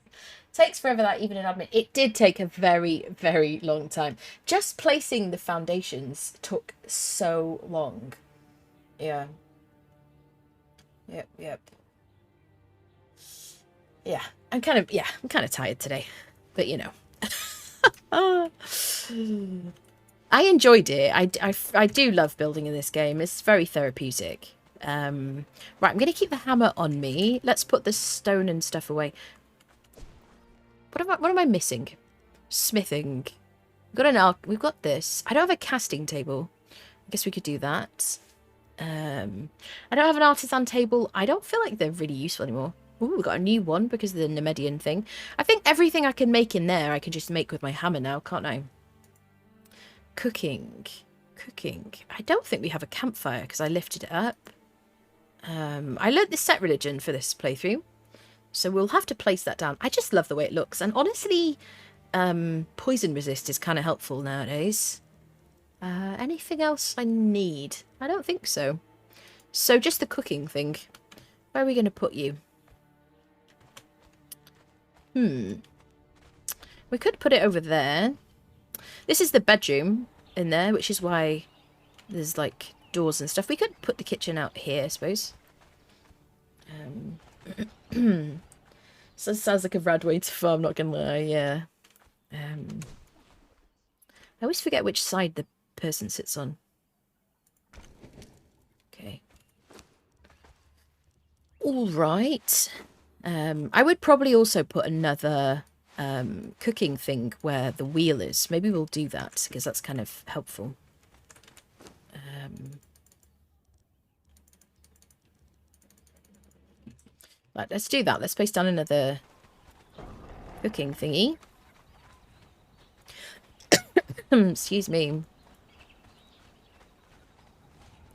Takes forever that even in admin. It did take a very, very long time. Just placing the foundations took so long. Yeah. Yep. Yeah, I'm kind of tired today, but you know. I enjoyed it. I do love building in this game. It's very therapeutic. Right, I'm going to keep the hammer on me. Let's put the stone and stuff away. What am I missing? Smithing. We've got this. I don't have a casting table. I guess we could do that. I don't have an artisan table. I don't feel like they're really useful anymore. Ooh, we got a new one because of the Nemedian thing. I think everything I can make in there, I can just make with my hammer now, can't I? Cooking. I don't think we have a campfire because I lifted it up. I learnt the set religion for this playthrough, so we'll have to place that down. I just love the way it looks, and honestly, poison resist is kind of helpful nowadays. Anything else I need? I don't think so. So just the cooking thing. Where are we going to put you? We could put it over there. This is the bedroom in there, which is why there's like doors and stuff. We could put the kitchen out here, I suppose. So it sounds like a rad way to farm, not gonna lie, yeah. I always forget which side the person sits on. Okay. All right. I would probably also put another cooking thing where the wheel is. Maybe we'll do that because that's kind of helpful. Right, let's do that. Let's place down another cooking thingy. Excuse me.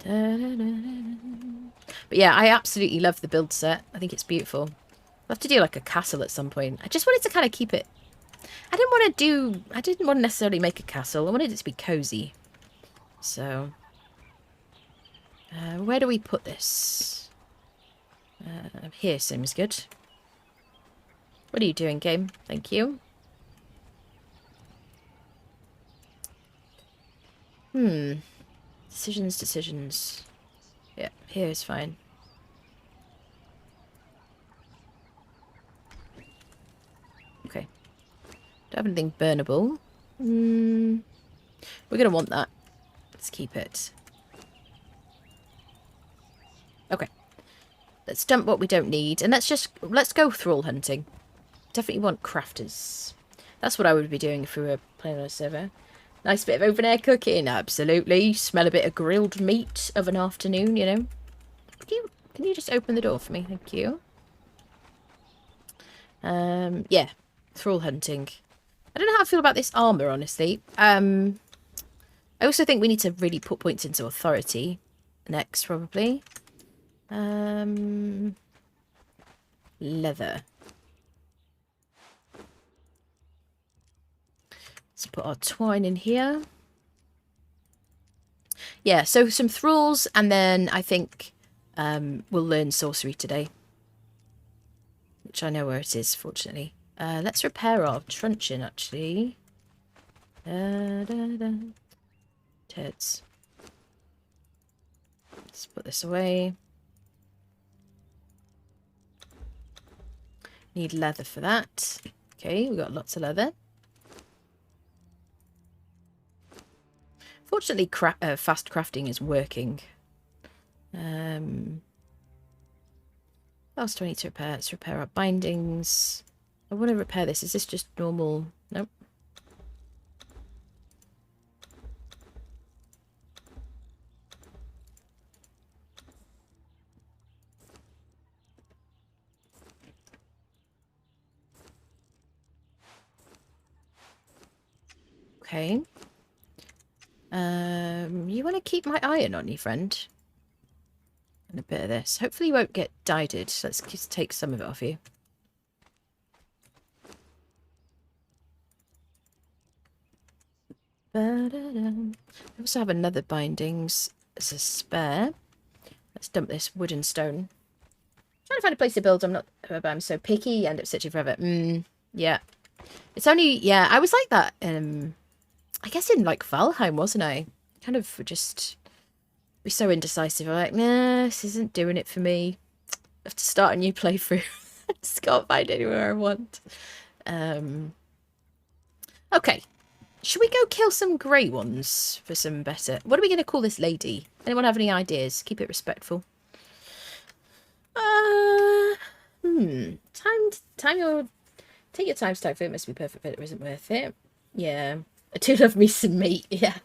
But yeah, I absolutely love the build set. I think it's beautiful. We'll have to do like a castle at some point. I just wanted to kind of keep it I didn't want to necessarily make a castle. I wanted it to be cozy. So, where do we put this? Here seems good. What are you doing, game? Thank you. Decisions. Yeah, here is fine. Okay. Don't have anything burnable. We're going to want that. Let's keep it. Okay. Let's dump what we don't need. And let's go thrall hunting. Definitely want crafters. That's what I would be doing if we were playing on a server. Nice bit of open air cooking. Absolutely. Smell a bit of grilled meat of an afternoon, you know. Can you just open the door for me? Thank you. Yeah. Thrall hunting. I don't know how I feel about this armor, honestly. I also think we need to really put points into authority next, probably. Leather. Let's put our twine in here. Yeah, so some thralls, and then I think we'll learn sorcery today. Which I know where it is, fortunately. Let's repair our truncheon, actually. Turds. Let's put this away. Need leather for that. Okay, we've got lots of leather. Fortunately, fast crafting is working. What else do I need to repair? Let's repair our bindings. I want to repair this. Is this just normal? Nope. Okay. You want to keep my iron on you, friend? And a bit of this. Hopefully you won't get dyed. Let's just take some of it off you. I also have another bindings as a spare. Let's dump this wood and stone. Trying to find a place to build. I'm so picky. End up searching forever. Yeah. It's only, yeah, I was like that. I guess in like Valheim, wasn't I? Kind of just be so indecisive. I'm like, nah, this isn't doing it for me. I have to start a new playthrough. I just can't find anywhere I want. Okay. Should we go kill some grey ones for some better? What are we going to call this lady? Anyone have any ideas? Keep it respectful. Take your time to type for it. Must be perfect, but it isn't worth it. Yeah. I do love me some meat, yeah.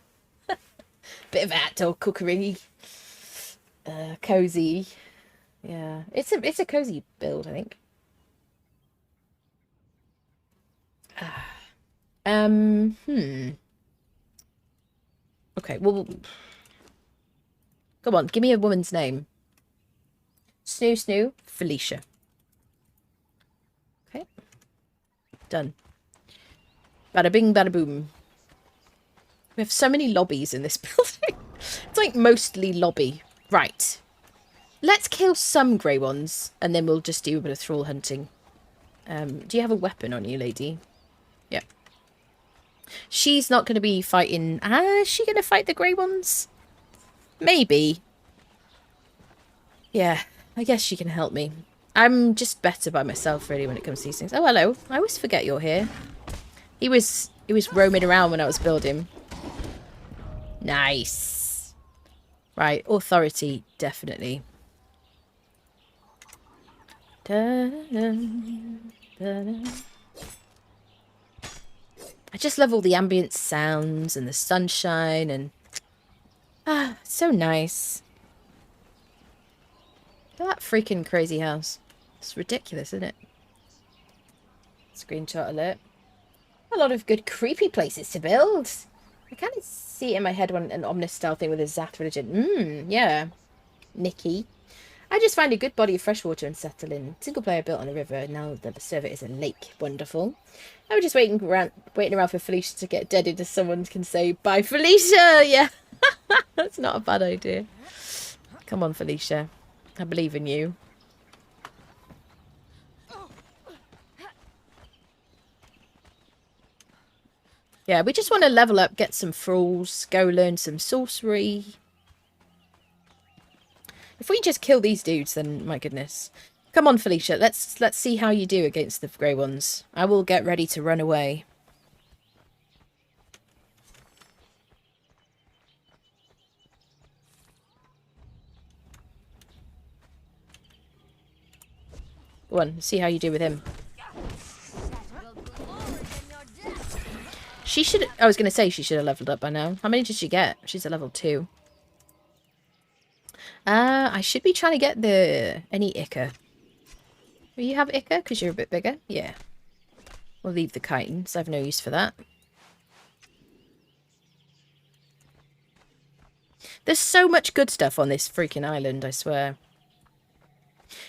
Bit of outdoor cookery. Cozy. Yeah. It's a cozy build, I think. Okay, well, come on, give me a woman's name. Snoo, Felicia. Okay. Done. Bada bing, bada boom. We have so many lobbies in this building. It's like mostly lobby. Right. Let's kill some grey ones, and then we'll just do a bit of thrall hunting. Do you have a weapon on you, lady? Yep. She's not going to be fighting... is she going to fight the grey ones? Maybe. Yeah, I guess she can help me. I'm just better by myself, really, when it comes to these things. Oh, hello. I always forget you're here. He was roaming around when I was building. Nice. Right, authority, definitely. Da, da, da, da. I just love all the ambient sounds and the sunshine and... so nice. Look at that freaking crazy house. It's ridiculous, isn't it? Screenshot alert. A lot of good creepy places to build. I kind of see it in my head when an ominous style thing with a Zath religion. Yeah. Nikki. I just find a good body of fresh water and settle in. Single player built on a river. Now the server is a lake. Wonderful. I was just waiting around for Felicia to get deaded as someone can say, bye Felicia! Yeah, that's not a bad idea. Come on, Felicia. I believe in you. Yeah, we just want to level up, get some thralls, go learn some sorcery. If we just kill these dudes, then my goodness. Come on, Felicia. Let's see how you do against the grey ones. I will get ready to run away. Go on, see how you do with him. She should... I was going to say she should have leveled up by now. How many did she get? She's a level 2. I should be trying to get the... any Ica. Do you have Ica? Because you're a bit bigger? Yeah. We'll leave the chitin, so I have no use for that. There's so much good stuff on this freaking island, I swear.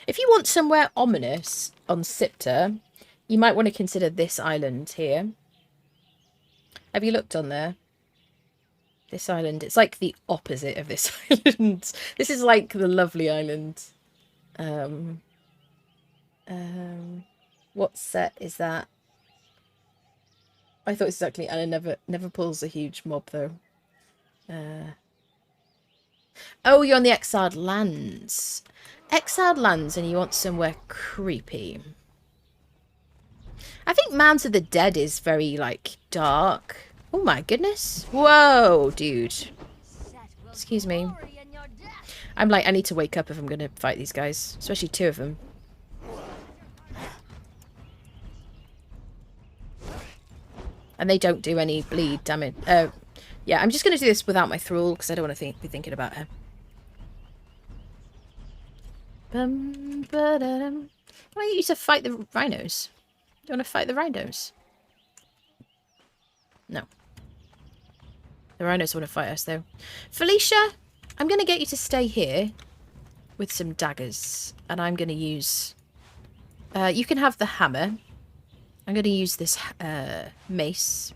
If you want somewhere ominous on Siptah, you might want to consider this island here. Have you looked on there? This island, it's like the opposite of this island. This is like the lovely island. What set is that? I thought exactly Anna never pulls a huge mob though. Oh, you're on the Exiled Lands. Exiled Lands and you want somewhere creepy. I think Mounds of the Dead is very, like, dark. Oh my goodness. Whoa, dude. Excuse me. I'm like, I need to wake up if I'm going to fight these guys. Especially 2 of them. And they don't do any bleed damage. Yeah, I'm just going to do this without my thrall because I don't want to be thinking about her. Why don't you use to fight the rhinos? Do you want to fight the rhinos? No. The rhinos want to fight us, though. Felicia, I'm going to get you to stay here with some daggers. And I'm going to use... you can have the hammer. I'm going to use this mace.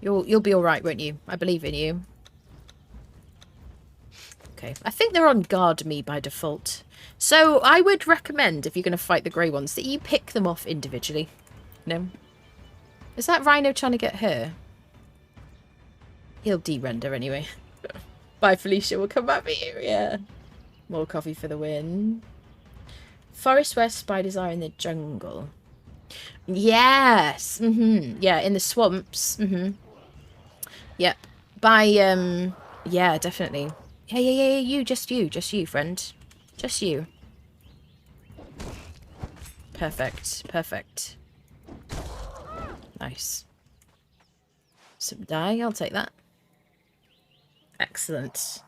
You'll be alright, won't you? I believe in you. Okay. I think they're on guard me by default. So I would recommend, if you're going to fight the grey ones, that you pick them off individually. No? Is that rhino trying to get her? He'll de-render anyway. Bye, Felicia. We'll come back for you. Yeah. More coffee for the win. Forest where spiders are in the jungle. Yes. Yeah, in the swamps. Yep. By, yeah, definitely. Yeah, you, just you, friend. Just you. Perfect. Nice. Some dye, I'll take that. Excellent.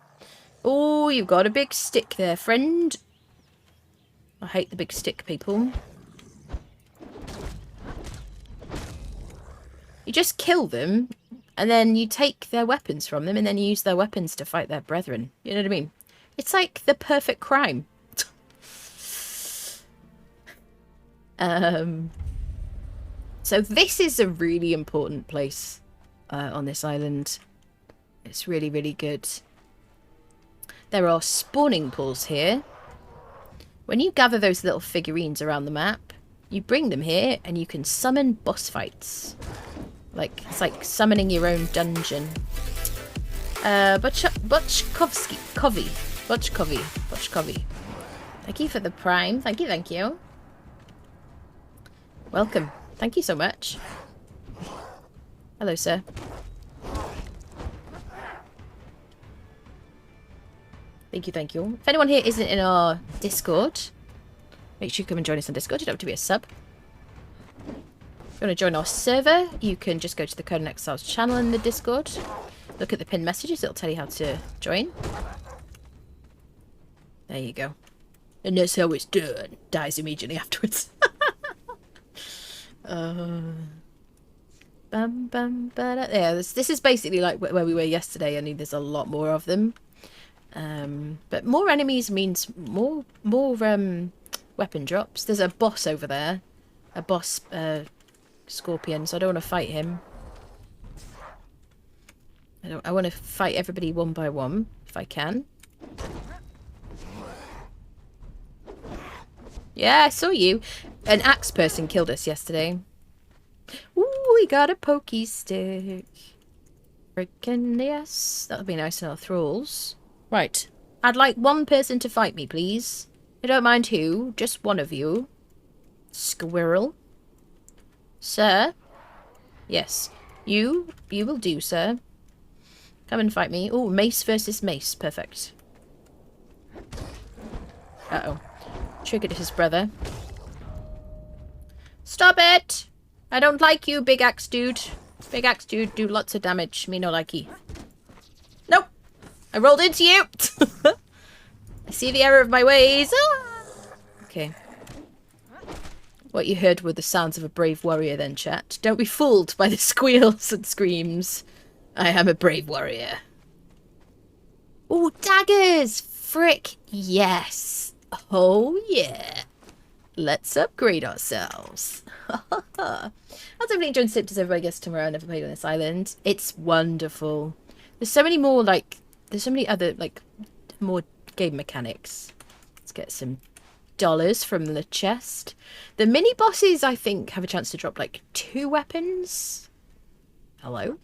Oh, you've got a big stick there, friend. I hate the big stick people. You just kill them, and then you take their weapons from them, and then you use their weapons to fight their brethren. You know what I mean? It's like the perfect crime. So this is a really important place on this island. It's really, really good. There are spawning pools here. When you gather those little figurines around the map, you bring them here and you can summon boss fights. It's like summoning your own dungeon. Butchkovsky. Thank you for the prime. Thank you. Welcome. Thank you so much. Hello, sir. Thank you. If anyone here isn't in our Discord, make sure you come and join us on Discord. You don't have to be a sub. If you want to join our server, you can just go to the Conan Exiles channel in the Discord. Look at the pinned messages. It'll tell you how to join. There you go. And that's how it's done. Dies immediately afterwards. Yeah, this is basically like where we were yesterday, only there's a lot more of them. But more enemies means more weapon drops. There's a boss over there. A boss scorpion, so I don't want to fight him. I want to fight everybody one by one, if I can. Yeah, I saw you. An axe person killed us yesterday. Ooh, we got a pokey stick. Freaking yes. That'll be nice in our thralls. Right. I'd like one person to fight me, please. I don't mind who. Just one of you. Squirrel. Sir? Yes. You will do, sir. Come and fight me. Oh, mace versus mace. Perfect. Uh-oh. Triggered his brother. Stop it! I don't like you, big axe dude. Big axe dude do lots of damage. Me no likey. Nope! I rolled into you! I see the error of my ways. Ah! Okay. What you heard were the sounds of a brave warrior then, chat. Don't be fooled by the squeals and screams. I am a brave warrior. Oh, daggers! Frick, yes. Oh, yeah. Let's upgrade ourselves. I'll definitely join Siptah everybody gets tomorrow. I never played on this island. It's wonderful. There's so many more, like, there's so many other, like, more game mechanics. Let's get some dollars from the chest. The mini bosses, I think, have a chance to drop, like, 2 weapons. Hello?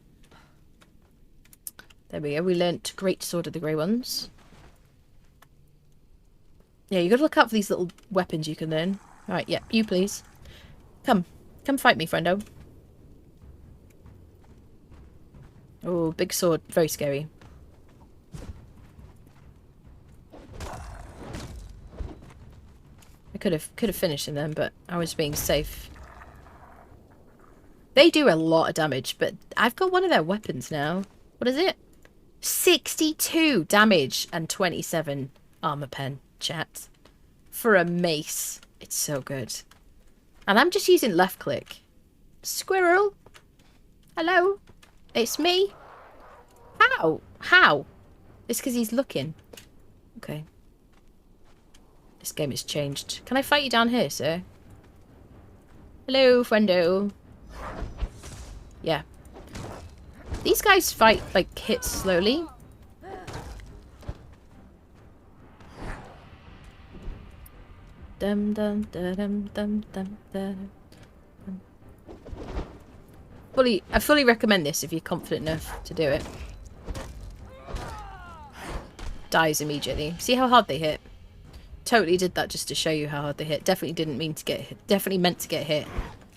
There we go. We learnt greatsword of the grey ones. Yeah, you gotta look out for these little weapons you can learn. Alright, yeah, you please. Come. Come fight me, friendo. Oh, big sword. Very scary. I could have finished him then, but I was being safe. They do a lot of damage, but I've got one of their weapons now. What is it? 62 damage and 27 armor pen, chat. For a mace. It's so good. And I'm just using left click. Squirrel? Hello? It's me? How? How? It's because he's looking. Okay. This game has changed. Can I fight you down here, sir? Hello, friendo. Yeah. These guys fight, like, hit slowly. Dum dum da dum dum dum da. I fully recommend this if you're confident enough to do it. Dies immediately. See how hard they hit? Totally did that just to show you how hard they hit. Definitely didn't mean to get hit. Definitely meant to get hit.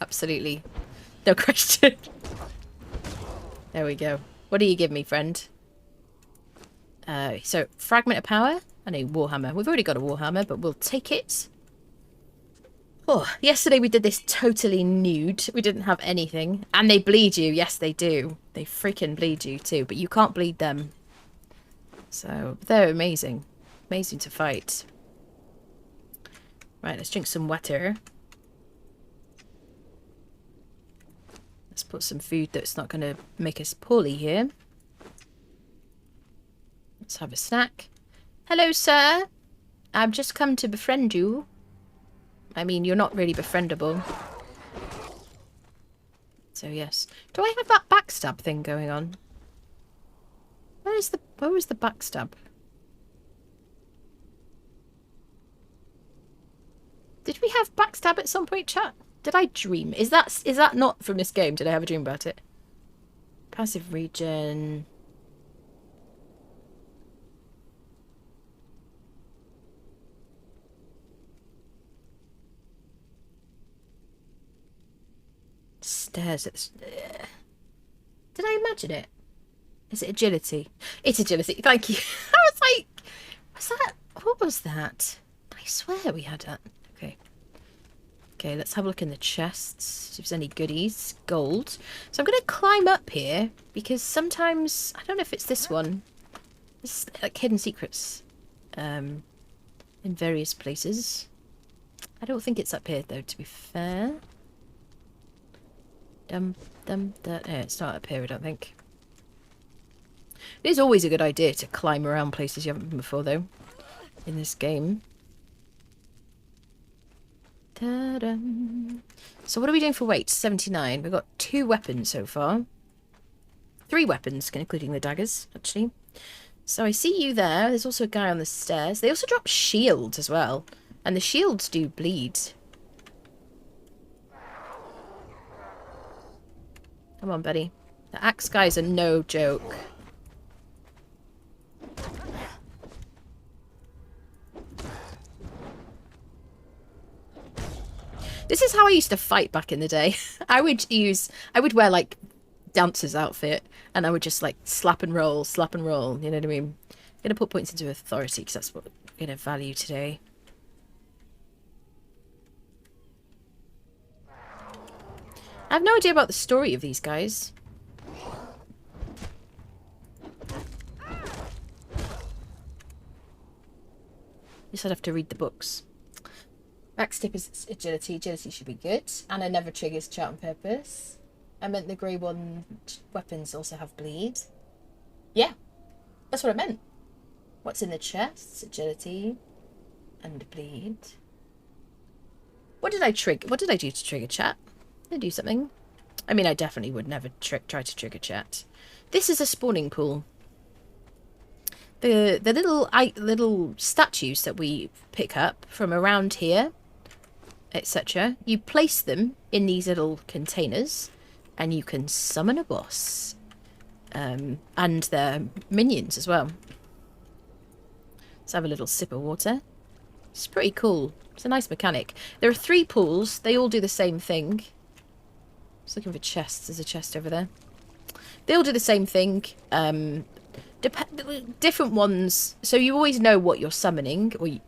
Absolutely. No question. There we go. What do you give me, friend? So, fragment of power and a warhammer. We've already got a warhammer, but we'll take it. Oh, yesterday we did this totally nude. We didn't have anything. And they bleed you. Yes, they do. They freaking bleed you too, but you can't bleed them. So, they're amazing. Amazing to fight. Right, let's drink some water. Let's put some food that's not going to make us poorly here. Let's have a snack. Hello, sir. I've just come to befriend you. I mean, you're not really befriendable. So, yes. Do I have that backstab thing going on? Where was the backstab? Did we have backstab at some point, chat? Did I dream? Is that not from this game? Did I have a dream about it? Passive regen. Stares at Did I imagine it? Is it agility? It's agility. Thank you. I was like, was that? What was that? I swear we had that. Okay. Okay, let's have a look in the chests. See if there's any goodies. Gold. So I'm going to climb up here because sometimes, I don't know if it's this one. There's like hidden secrets in various places. I don't think it's up here though, to be fair. No, it's not up here, I don't think. It is always a good idea to climb around places you haven't been before, though, in this game. Ta-da. So what are we doing for weight? 79. We've got 2 weapons so far. 3 weapons, including the daggers, actually. So I see you there. There's also a guy on the stairs. They also drop shields as well. And the shields do bleed. Come on, buddy. The axe guys are no joke. This is how I used to fight back in the day. I would wear like dancer's outfit and I would just like slap and roll, you know what I mean? I'm going to put points into authority because that's what we're going to value today. I have no idea about the story of these guys. Guess I'd have to read the books. Backstep is agility. Agility should be good. And I never triggers chat on purpose. I meant the grey one weapons also have bleed. Yeah, that's what I meant. What's in the chest? Agility and bleed. What did I trigger? What did I do to trigger chat? Did I do something? I mean, I definitely would never try to trigger chat. This is a spawning pool. The little statues that we pick up from around here, etc. You place them in these little containers, and you can summon a boss, and their minions as well. Let's have a little sip of water. It's pretty cool. It's a nice mechanic. There are 3 pools. They all do the same thing. Just looking for chests. There's a chest over there. They all do the same thing. Different ones. So you always know what you're summoning, or you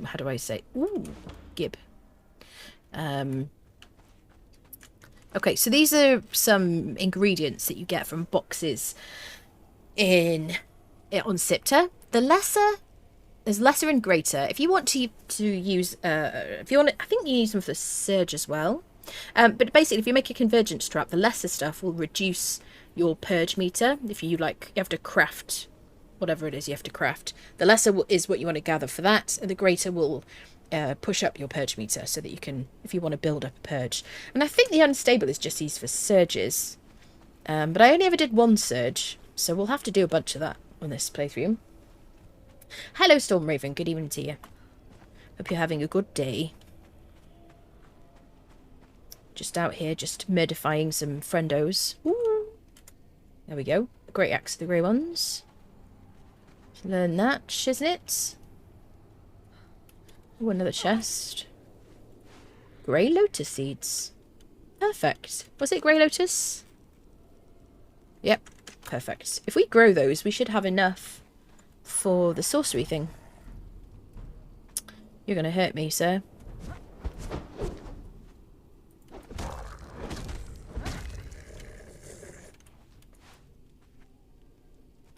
how do I say? Ooh, gib. Okay, so these are some ingredients that you get from boxes on Siptah. There's lesser and greater. If you want to use, I think you use them for surge as well. But basically, if you make a convergence trap, the lesser stuff will reduce your purge meter. If you you have to craft whatever it is you have to craft. The lesser is what you want to gather for that, and the greater will push up your purge meter so that you can, if you want to build up a purge. And I think the unstable is just used for surges. But I only ever did 1 surge, so we'll have to do a bunch of that on this playthrough. Hello, Storm Raven. Good evening to you. Hope you're having a good day. Just out here, just murdifying some friendos. Ooh. There we go. Great axe, the grey ones. Learn that, isn't it? Ooh, another chest. Grey lotus seeds. Perfect. Was it grey lotus? Yep, perfect. If we grow those, we should have enough for the sorcery thing. You're going to hurt me, sir.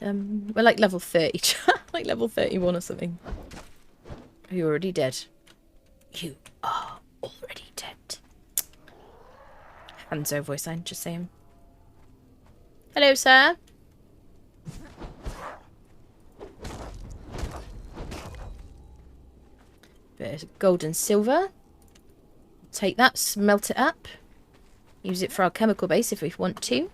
We're like level 30. Like level 31 or something. Are you already dead? You are already dead. Hanzo voice line, just saying. Hello, sir. Bit of gold and silver. Take that, smelt it up. Use it for our chemical base if we want to.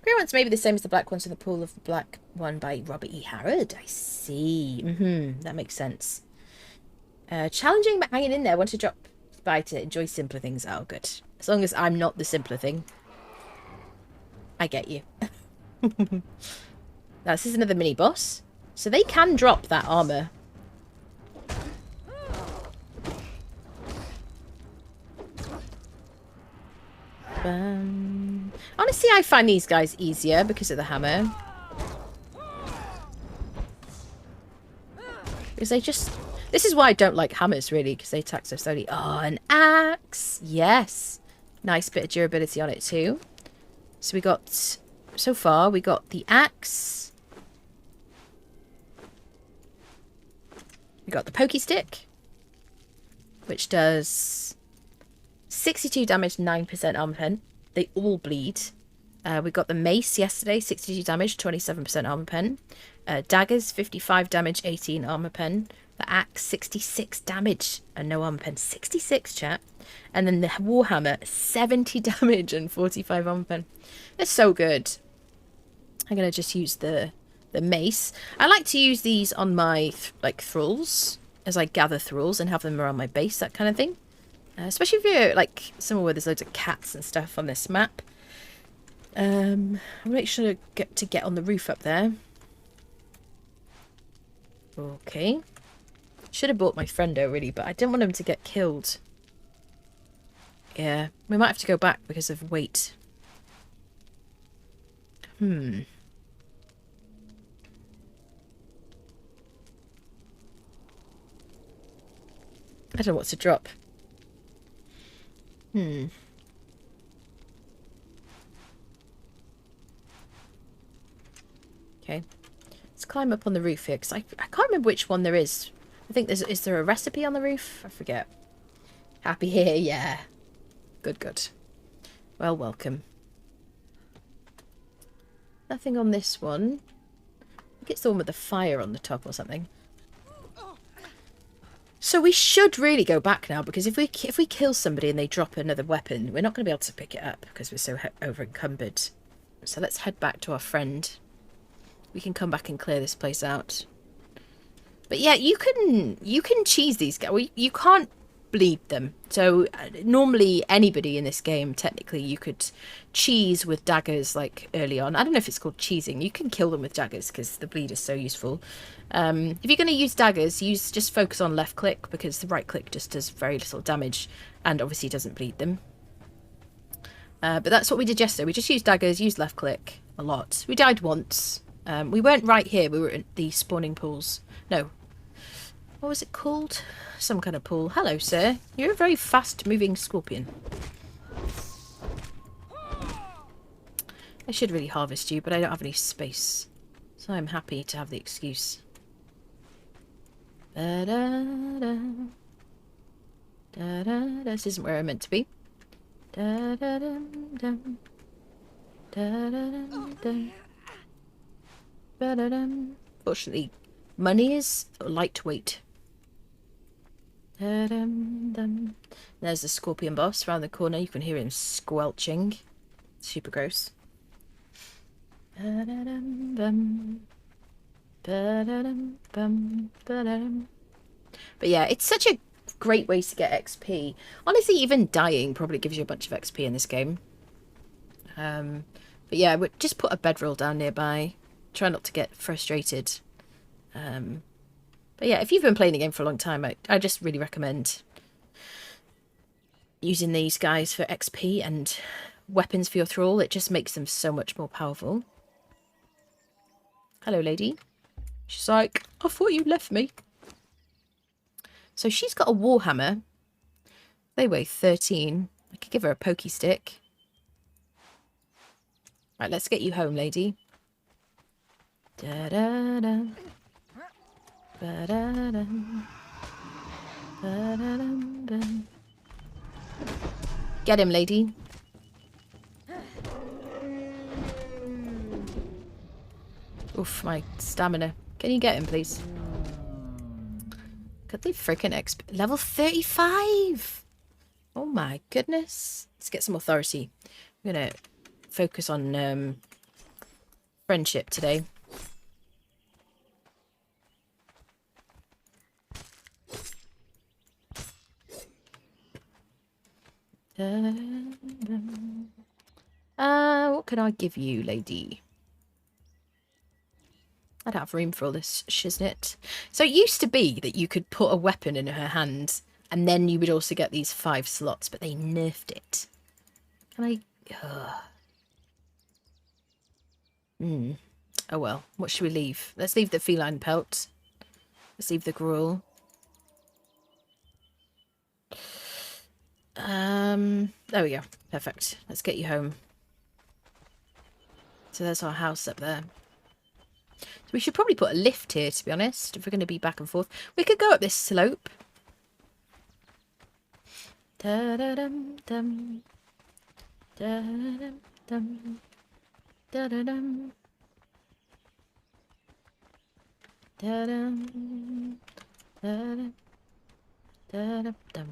Grey ones may be the same as the black ones in the pool of the black one by Robert E. Harrod. I see. That makes sense. Challenging but hanging in there. Want to drop by to enjoy simpler things. Oh, good. As long as I'm not the simpler thing. I get you. Now, this is another mini boss. So they can drop that armor. Honestly, I find these guys easier because of the hammer. Because they just... This is why I don't like hammers, really, because they attack so slowly. Oh, an axe! Yes! Nice bit of durability on it, too. So we got... So far, we got the axe. We got the pokey stick, which does 62 damage, 9% armor pen. They all bleed. We got the mace yesterday, 62 damage, 27% armor pen. Daggers, 55 damage, 18 armor pen. The axe, 66 damage and no armor pen. 66, chat. And then the warhammer, 70 damage and 45 armor pen. They're so good. I'm going to just use the mace. I like to use these on my thralls, as I gather thralls and have them around my base, that kind of thing. Especially if you're like somewhere where there's loads of cats and stuff on this map. I'll make sure to get on the roof up there. Okay. Should have brought my friendo really, but I didn't want him to get killed. Yeah, we might have to go back because of weight. I don't know what to drop. Okay. Let's climb up on the roof here, because I can't remember which one there is. I think is there a recipe on the roof? I forget. Happy here, yeah. Good, good. Well, welcome. Nothing on this one. I think it's the one with the fire on the top or something. So we should really go back now, because if we kill somebody and they drop another weapon, we're not going to be able to pick it up because we're so over encumbered. So let's head back to our friend. We can come back and clear this place out. But yeah, you can cheese these guys. Well, you can't bleed them. So normally anybody in this game, technically, you could cheese with daggers like early on. I don't know if it's called cheesing. You can kill them with daggers because the bleed is so useful. If you're going to use daggers, just focus on left click, because the right click just does very little damage and obviously doesn't bleed them. But that's what we did yesterday. We just used daggers, used left click a lot. We died once. We weren't right here. We were at the spawning pools. No. What was it called? Some kind of pool. Hello, sir. You're a very fast-moving scorpion. I should really harvest you, but I don't have any space. So I'm happy to have the excuse. Da-da-da. Da-da-da. This isn't where I'm meant to be. Da-da-dum-dum. Da-da-dum-dum. Ba-da-dum. Fortunately, money is lightweight. Da-dum-dum. There's the scorpion boss around the corner. You can hear him squelching. Super gross. Ba-da-dum-bum. Ba-da-dum-bum. Ba-da-dum. But yeah, it's such a great way to get XP. Honestly, even dying probably gives you a bunch of XP in this game. But yeah, just put a bedroll down nearby. Try not to get frustrated. But yeah, if you've been playing the game for a long time, I just really recommend using these guys for XP and weapons for your thrall. It just makes them so much more powerful. Hello, lady. She's like, I thought you left me. So she's got a warhammer. They weigh 13. I could give her a pokey stick. Right, let's get you home, lady. Da-da-da. Ba-da-dum. Ba-da-dum-dum. Get him, lady. Oof, my stamina. Can you get him, please? Got the freaking XP. Level 35! Oh my goodness. Let's get some authority. I'm going to focus on friendship today. What can I give you, lady? I don't have room for all this shiznit. So it used to be that you could put a weapon in her hand and then you would also get these 5 slots, but they nerfed it. Can I... Oh well, what should we leave? Let's leave the feline pelt. Let's leave the gruel. There we go. Perfect. Let's get you home. So there's our house up there. So we should probably put a lift here, to be honest, if we're going to be back and forth. We could go up this slope. Da-da-dum-dum. Da-da-dum-dum. Da-da-dum. Da-dum. Da-dum. Da-dum-dum.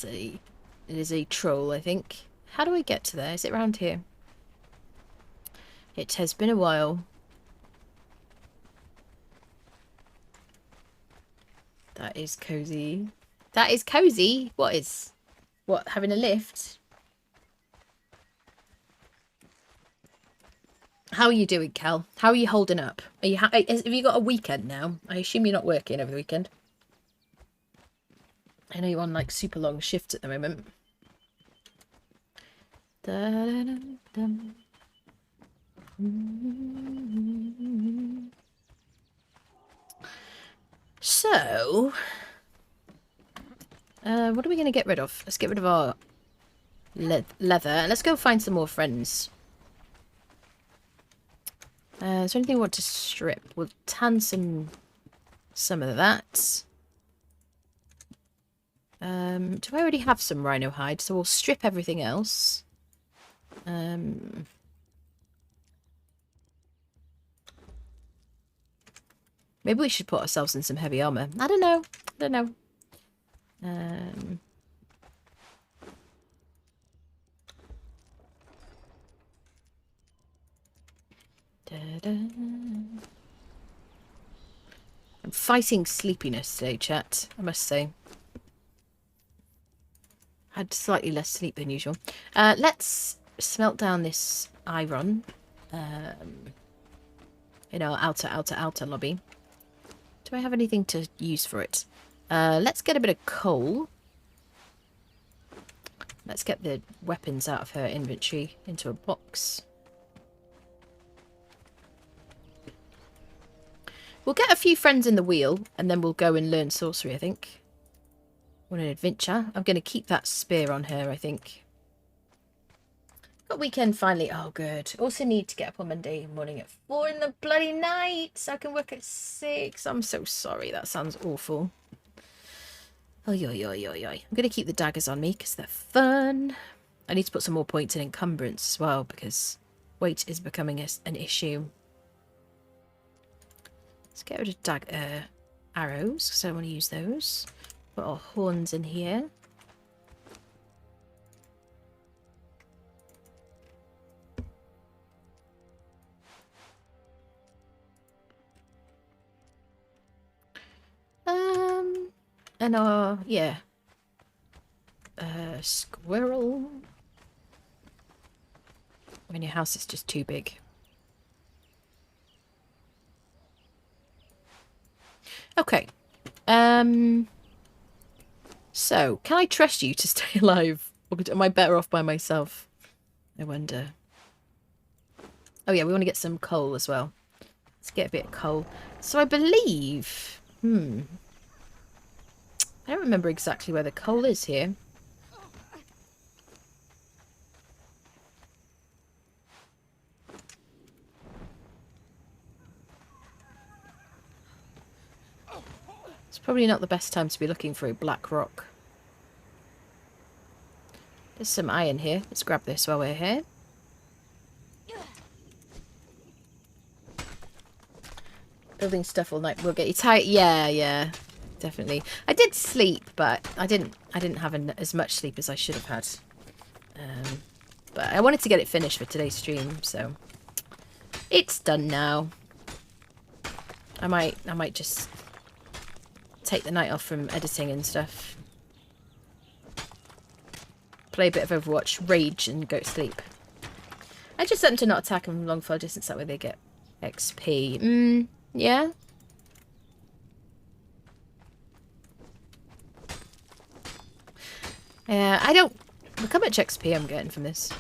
It is a troll, I think. How do I get to there? Is it around here? It has been a while. That is cozy. That is cozy. What is? What, having a lift? How are you doing, Cal? How are you holding up? Are you have you got a weekend now? I assume you're not working over the weekend. I know you're on like super long shifts at the moment. Da-da-dum-dum. So, what are we going to get rid of? Let's get rid of our leather. Let's go find some more friends. Is there anything we want to strip? We'll tan some of that. Do I already have some rhino hide? So we'll strip everything else. Maybe we should put ourselves in some heavy armor. I don't know. I don't know. I'm fighting sleepiness today, chat. I must say. Had slightly less sleep than usual. Let's smelt down this iron in our outer lobby. Do I have anything to use for it? Let's get a bit of coal. Let's get the weapons out of her inventory into a box. We'll get a few friends in the wheel and then we'll go and learn sorcery, I think. What an adventure. I'm going to keep that spear on her, I think. Got weekend finally. Oh, good. Also need to get up on Monday morning at 4 in the bloody night so I can work at 6. I'm so sorry. That sounds awful. Oh, yo. I'm going to keep the daggers on me because they're fun. I need to put some more points in encumbrance as well because weight is becoming an issue. Let's get rid of arrows because I don't want to use those. Put our horns in here. And our, yeah. Squirrel. I mean, your house is just too big. Okay. So, can I trust you to stay alive? Or am I better off by myself? I wonder. Oh yeah, we want to get some coal as well. Let's get a bit of coal. So I believe... I don't remember exactly where the coal is here. It's probably not the best time to be looking for a black rock. There's some iron here. Let's grab this while we're here. Building stuff all night will get you tired. Yeah, definitely. I did sleep, but I didn't have as much sleep as I should have had. But I wanted to get it finished for today's stream, so it's done now. I might just take the night off from editing and stuff. Play a bit of Overwatch, rage, and go to sleep. I just set them to not attack them from long far distance, that way they get XP. Yeah? Yeah, I don't... Look how much XP I'm getting from this.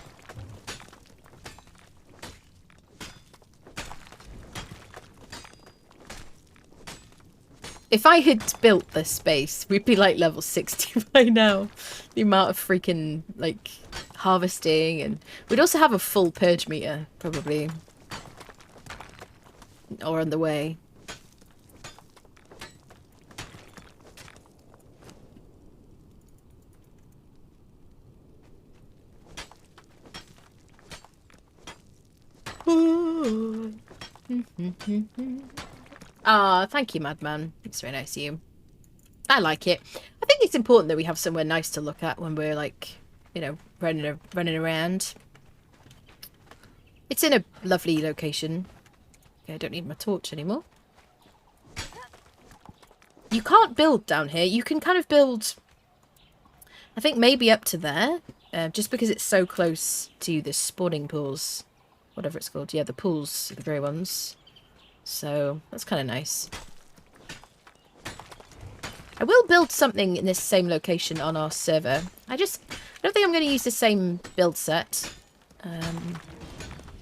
If I had built this space, we'd be like level 60 by now. The amount of freaking, like, harvesting, and we'd also have a full purge meter, probably. Or on the way. Ah, thank you, Madman. It's very nice of you. I like it. I think it's important that we have somewhere nice to look at when we're like, you know, running around. It's in a lovely location. Okay, I don't need my torch anymore. You can't build down here. You can kind of build, I think maybe up to there, just because it's so close to the spawning pools, whatever it's called. Yeah, the pools, the grey ones. So that's kind of nice. I will build something in this same location on our server. I don't think I'm going to use the same build set. I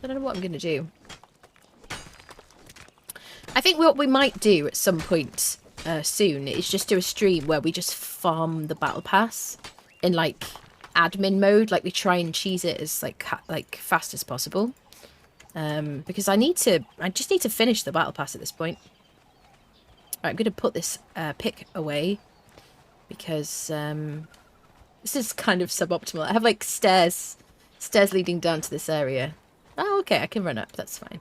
don't know what I'm going to do. I think what we might do at some point soon is just do a stream where we just farm the battle pass in like admin mode. Like we try and cheese it as like fast as possible. Because I just need to finish the battle pass at this point. Right, I'm going to put this pick away because this is kind of suboptimal. I have like stairs leading down to this area. Oh, okay, I can run up. That's fine.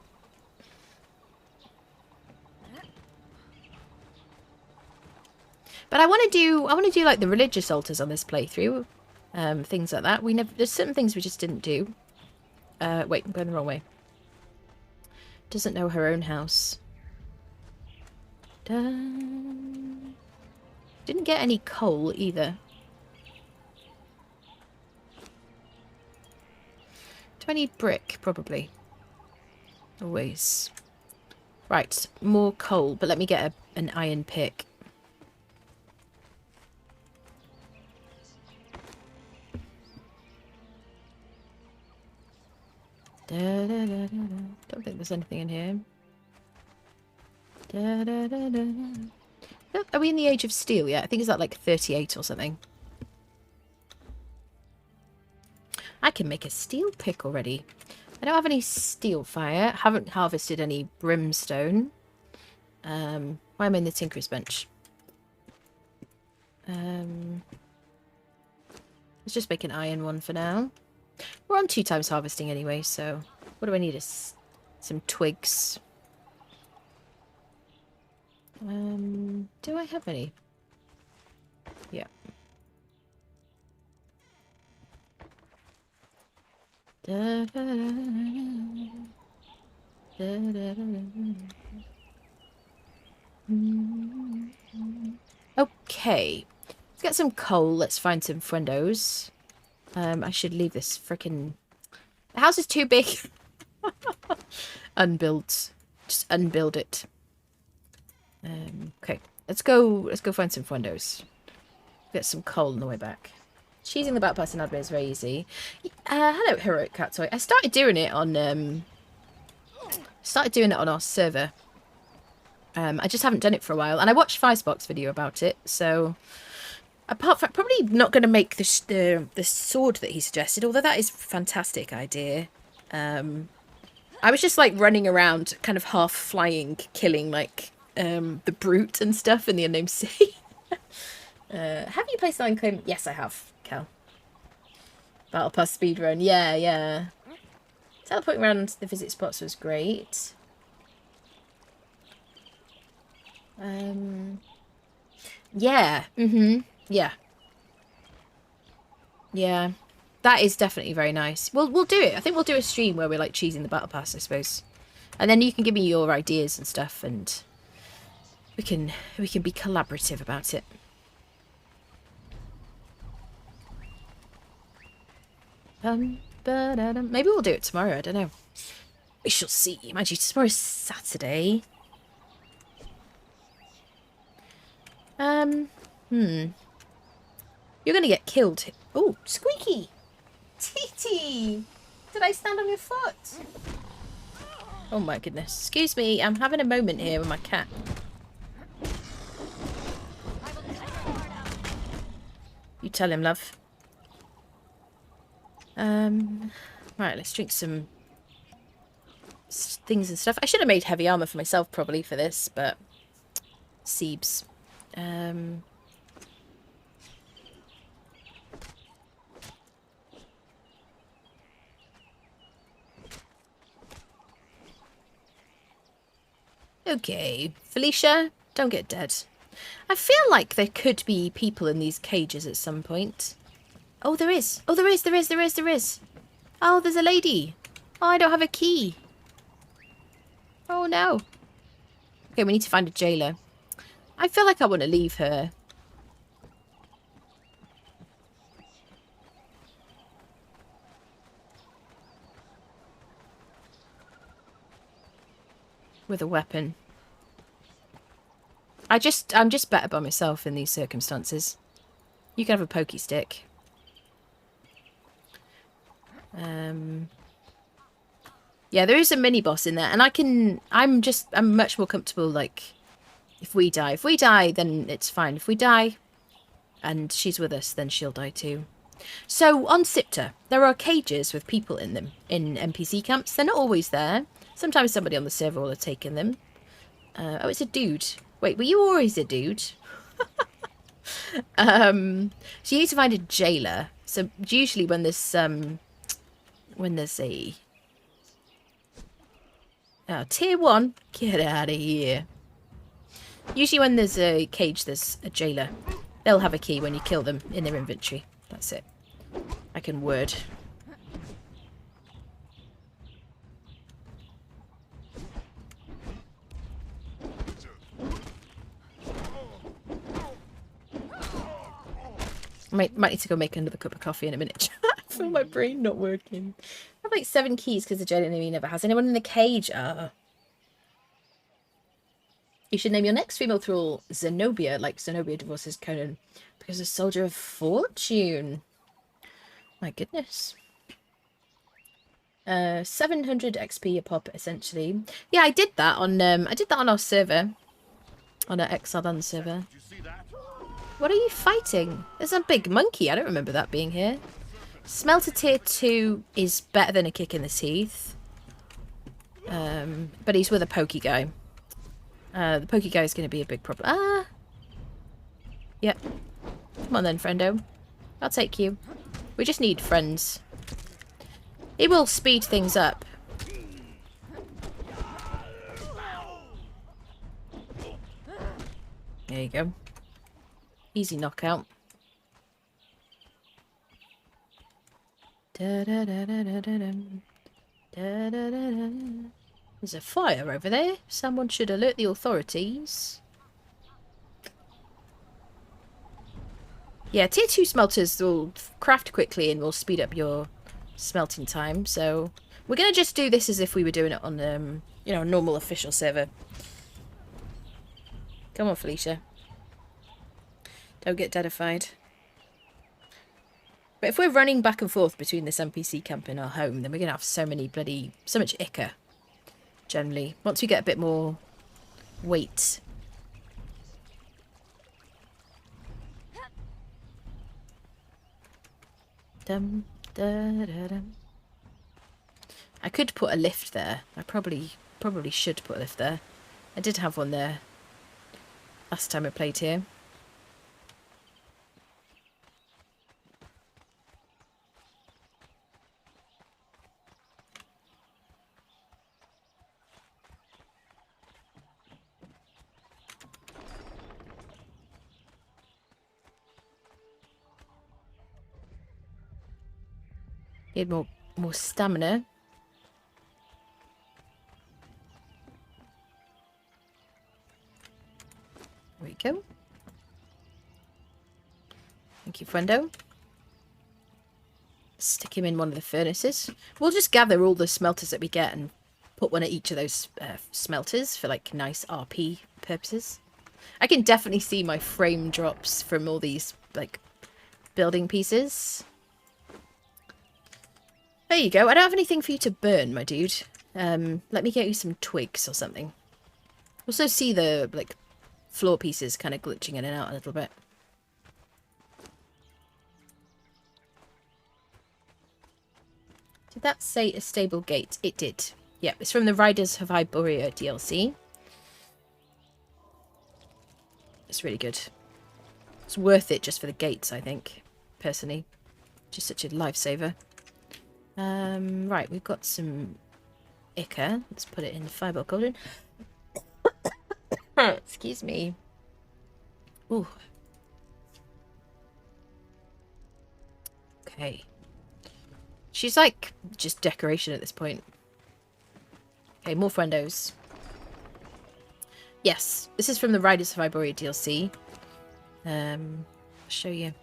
But I want to do like the religious altars on this playthrough, things like that. There's certain things we just didn't do. Wait, I'm going the wrong way. Doesn't know her own house. Didn't get any coal either. 20 brick, probably. Always. Right, more coal, but let me get an iron pick. Don't think there's anything in here. Oh, are we in the Age of Steel yet? I think it's at like 38 or something. I can make a steel pick already. I don't have any steel fire. Haven't harvested any brimstone. Why am I in the Tinker's Bench? Let's just make an iron one for now. We're on 2 times harvesting anyway, so what do I need? Some twigs. Do I have any? Yeah. Okay. Let's get some coal. Let's find some friendos. I should leave this frickin'... The house is too big. Unbuilt. Just unbuild it. Okay. Let's go find some friendos. Get some coal on the way back. Cheesing the backpass in admin is very easy. Hello, Heroic Cat Toy. I started doing it on our server. I just haven't done it for a while, and I watched Firespok's video about it. So, apart from probably not going to make the sword that he suggested, although that is a fantastic idea. I was just like running around, kind of half flying, killing like the brute and stuff in the Unknown Sea. Have you played Line Claim? Yes, I have, Cal. Battle Pass speedrun. Yeah. Teleporting around the visit spots was great. Yeah. Yeah. Yeah. That is definitely very nice. We'll do it. I think we'll do a stream where we're like cheesing the battle pass, I suppose. And then you can give me your ideas and stuff, and we can be collaborative about it. Maybe we'll do it tomorrow, I don't know. We shall see. Mind you, tomorrow's Saturday. You're gonna get killed. Oh, Squeaky! Titi! Did I stand on your foot? Oh my goodness. Excuse me, I'm having a moment here with my cat. You tell him, love. Right, let's drink some things and stuff. I should have made heavy armor for myself probably for this, but Seebs. Okay, Felicia, don't get dead. I feel like there could be people in these cages at some point. Oh, there is. Oh, there is, there is, there is, there is. Oh, there's a lady. Oh, I don't have a key. Oh, no. Okay, we need to find a jailer. I feel like I want to leave her. With a weapon. I'm just better by myself in these circumstances. You can have a pokey stick. Yeah, there is a mini boss in there, and I'm much more comfortable, like, if we die, then it's fine. If we die, and she's with us, then she'll die too. So, on Siptah, there are cages with people in them, in NPC camps. They're not always there. Sometimes somebody on the server will have taken them. Oh, it's a dude. Wait, were you always a dude? So you need to find a jailer. So usually when there's a tier 1, get out of here. Usually when there's a cage, there's a jailer. They'll have a key when you kill them in their inventory. That's it. I can word. Might need to go make another cup of coffee in a minute. I feel my brain not working. I have like 7 keys because the jailer enemy never has anyone in the cage. You should name your next female thrall Zenobia, like Zenobia divorces Conan, because a soldier of fortune. My goodness. 700 XP a pop, essentially. Yeah, I did that on our server, on our Exiled server. What are you fighting? There's a big monkey. I don't remember that being here. Smelter tier 2 is better than a kick in the teeth. But he's with a pokey guy. The pokey guy is going to be a big problem. Yep. Come on then, friendo. I'll take you. We just need friends. It will speed things up. There you go. Easy knockout. There's a fire over there. Someone should alert the authorities. Yeah, tier 2 smelters will craft quickly and will speed up your smelting time. So we're going to just do this as if we were doing it on, a normal official server. Come on, Felicia. Don't get deadified. But if we're running back and forth between this NPC camp and our home, then we're going to have so much ichor, generally. Once we get a bit more weight. Dum, da, da, dum. I could put a lift there. I probably should put a lift there. I did have one there last time I played here. Need more stamina. There we go. Thank you, friendo. Stick him in one of the furnaces. We'll just gather all the smelters that we get and put one at each of those smelters for like nice RP purposes. I can definitely see my frame drops from all these like building pieces. There you go. I don't have anything for you to burn, my dude. Let me get you some twigs or something. Also see the like floor pieces kind of glitching in and out a little bit. Did that say a stable gate? It did. Yeah, it's from the Riders of Hyboria DLC. It's really good. It's worth it just for the gates, I think, personally. Just such a lifesaver. Right, we've got some ichor. Let's put it in the fireball cauldron. Excuse me. Ooh. Okay. She's like just decoration at this point. Okay, more friendos. Yes, this is from the Riders of Iboria DLC. I'll show you.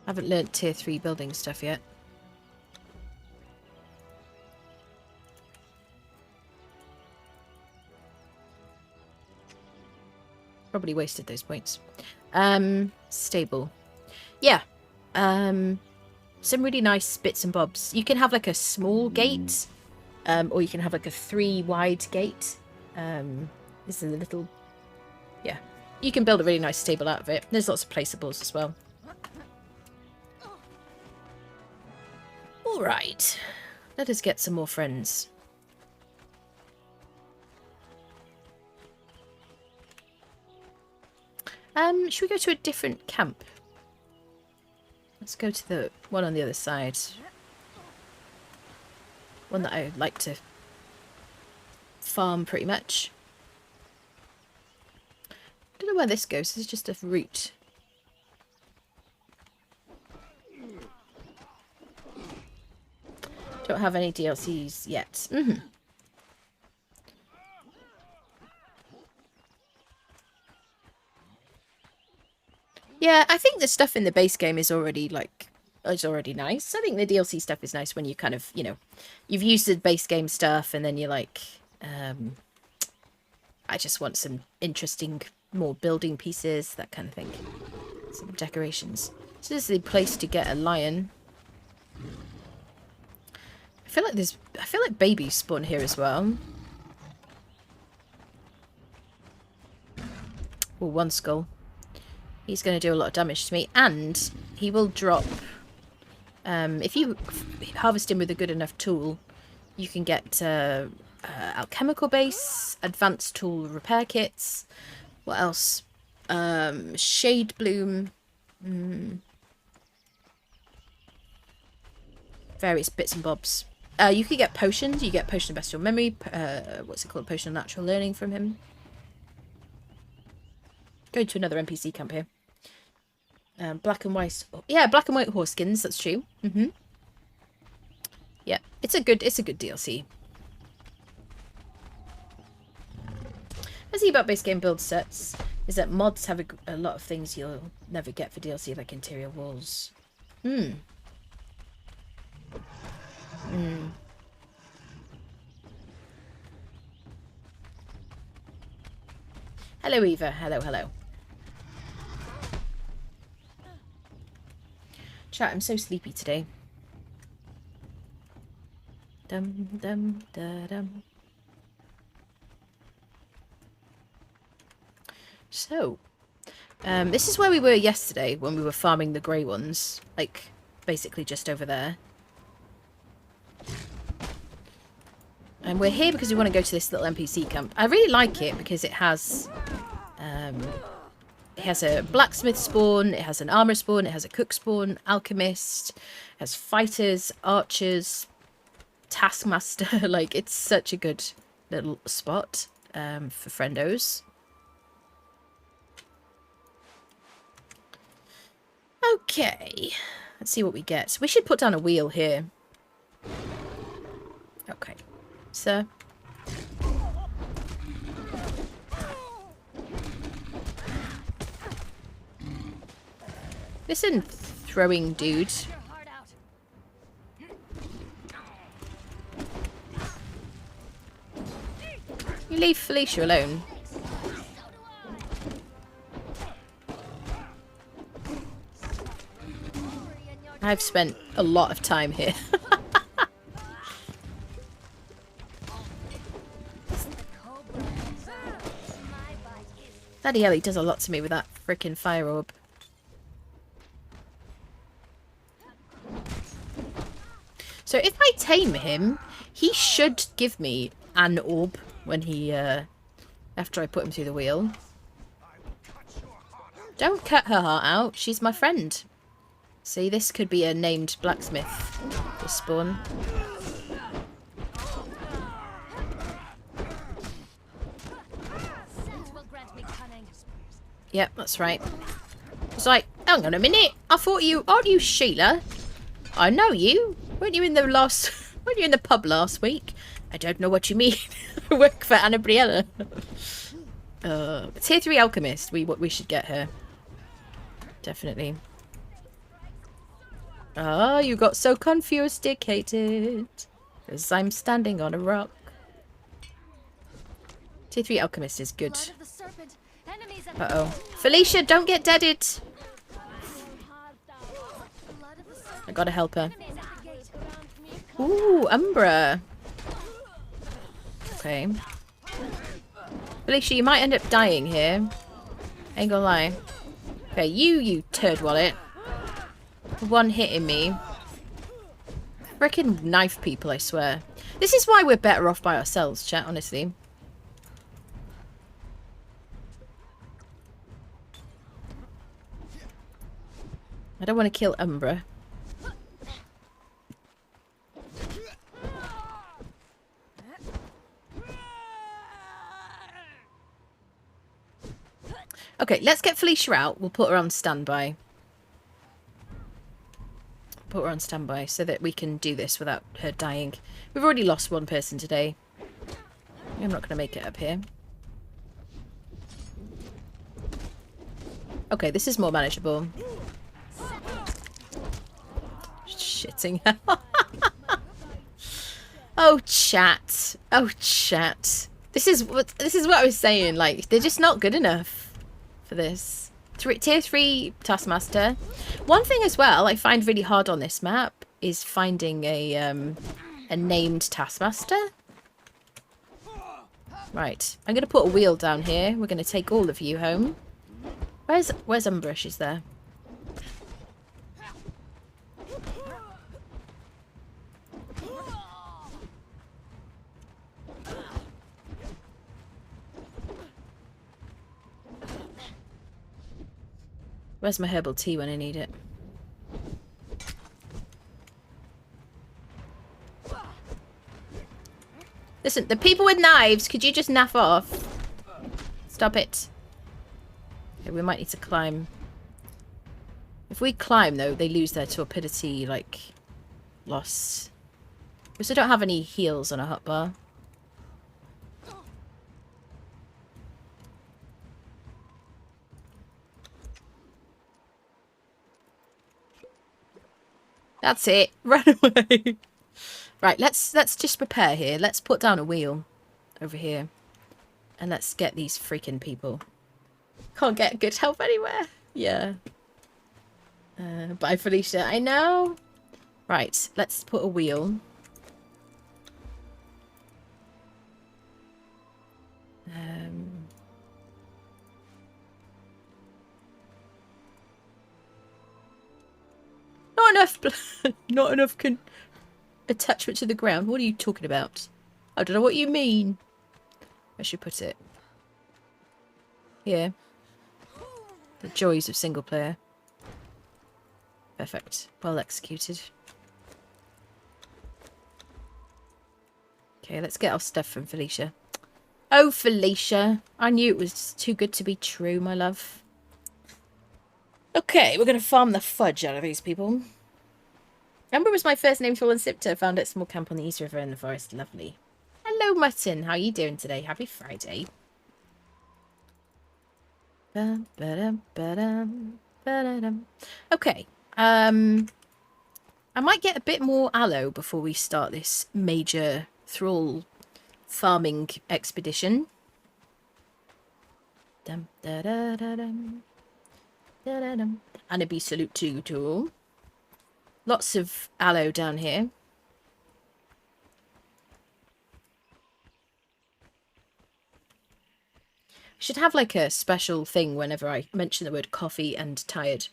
I haven't learnt tier 3 building stuff yet. Probably wasted those points. Stable. Yeah. Some really nice bits and bobs. You can have like a small gate, or you can have like a 3 wide gate. This is a little... Yeah. You can build a really nice stable out of it. There's lots of placeables as well. Alright. Let us get some more friends. Should we go to a different camp? Let's go to the one on the other side. One that I like to farm pretty much. I don't know where this goes. This is just a route. Don't have any DLCs yet. Yeah, I think the stuff in the base game is already already nice. I think the DLC stuff is nice when you kind of, you know, you've used the base game stuff and then you're like, I just want some interesting, more building pieces, that kind of thing. Some decorations. So this is the place to get a lion. I feel like babies spawn here as well. Oh, one skull. He's going to do a lot of damage to me, and he will drop... if you harvest him with a good enough tool, you can get alchemical base, advanced tool repair kits. What else? Shade bloom. Various bits and bobs. You could get potions. You get potion of bestial memory. What's it called? Potion of natural learning from him. Going to another NPC camp here. Black and white. Yeah, black and white horse skins. That's true. Yeah, it's a good DLC. The thing about base game build sets is that mods have a lot of things you'll never get for DLC, like interior walls. Hello, Eva. Hello. Chat, I'm so sleepy today. Dum dum da dum. So, this is where we were yesterday when we were farming the grey ones, like basically just over there. And we're here because we want to go to this little NPC camp. I really like it because it has a blacksmith spawn, it has an armor spawn, it has a cook spawn, alchemist, it has fighters, archers, taskmaster. Like, it's such a good little spot for friendos. Okay, let's see what we get. We should put down a wheel here. Okay, sir. Listen, throwing dude. You leave Felicia alone. I've spent a lot of time here. Bloody hell, he does a lot to me with that frickin' fire orb. So if I tame him, he should give me an orb when he, after I put him through the wheel. Don't cut her heart out, she's my friend. See, this could be a named blacksmith, this spawn. Yep, that's right. It's like, hang on a minute. I thought you... Aren't you Sheila? I know you. Weren't you in the last... Weren't you in the pub last week? I don't know what you mean. I work for Annabriella. Tier 3 alchemist. We should get her. Definitely. Oh, you got so confused, dedicated. Because I'm standing on a rock. Tier 3 alchemist is good. Uh-oh. Felicia, don't get deaded. I gotta help her. Ooh, Umbra. Okay. Felicia, you might end up dying here. Ain't gonna lie. Okay, you turd wallet. One hitting me. Frickin' knife people, I swear. This is why we're better off by ourselves, chat, honestly. I don't want to kill Umbra. Okay, let's get Felicia out. We'll put her on standby. Put her on standby so that we can do this without her dying. We've already lost one person today. I'm not going to make it up here. Okay, this is more manageable. Shitting. Oh, chat. Oh, chat. This is what I was saying. Like, they're just not good enough for this. Tier 3 Taskmaster. One thing as well I find really hard on this map is finding a named Taskmaster. Right, I'm going to put a wheel down here. We're going to take all of you home. Where's Umbra? She's there. Where's my herbal tea when I need it? Listen, the people with knives, could you just naff off? Stop it. Okay, we might need to climb. If we climb, though, they lose their torpidity, like, loss. We also don't have any heals on a hotbar. That's it. Run away. Right, let's just prepare here. Let's put down a wheel over here. And let's get these freaking people. Can't get good help anywhere. Yeah. Bye, Felicia. I know. Right, let's put a wheel. Not enough. Not enough attachment to the ground. What are you talking about? I don't know what you mean. I should put it here. The joys of single player. Perfect. Well executed. Okay, let's get our stuff from Felicia. Oh, Felicia. I knew it was too good to be true, my love. Okay, we're going to farm the fudge out of these people. Amber was my first name, Thrall and Siptah. Found at small camp on the East River in the forest. Lovely. Hello, Mutton. How are you doing today? Happy Friday. Okay. I might get a bit more aloe before we start this major thrall farming expedition. And a bee salute to you too. Lots of aloe down here. Should have like a special thing whenever I mention the word coffee and tired.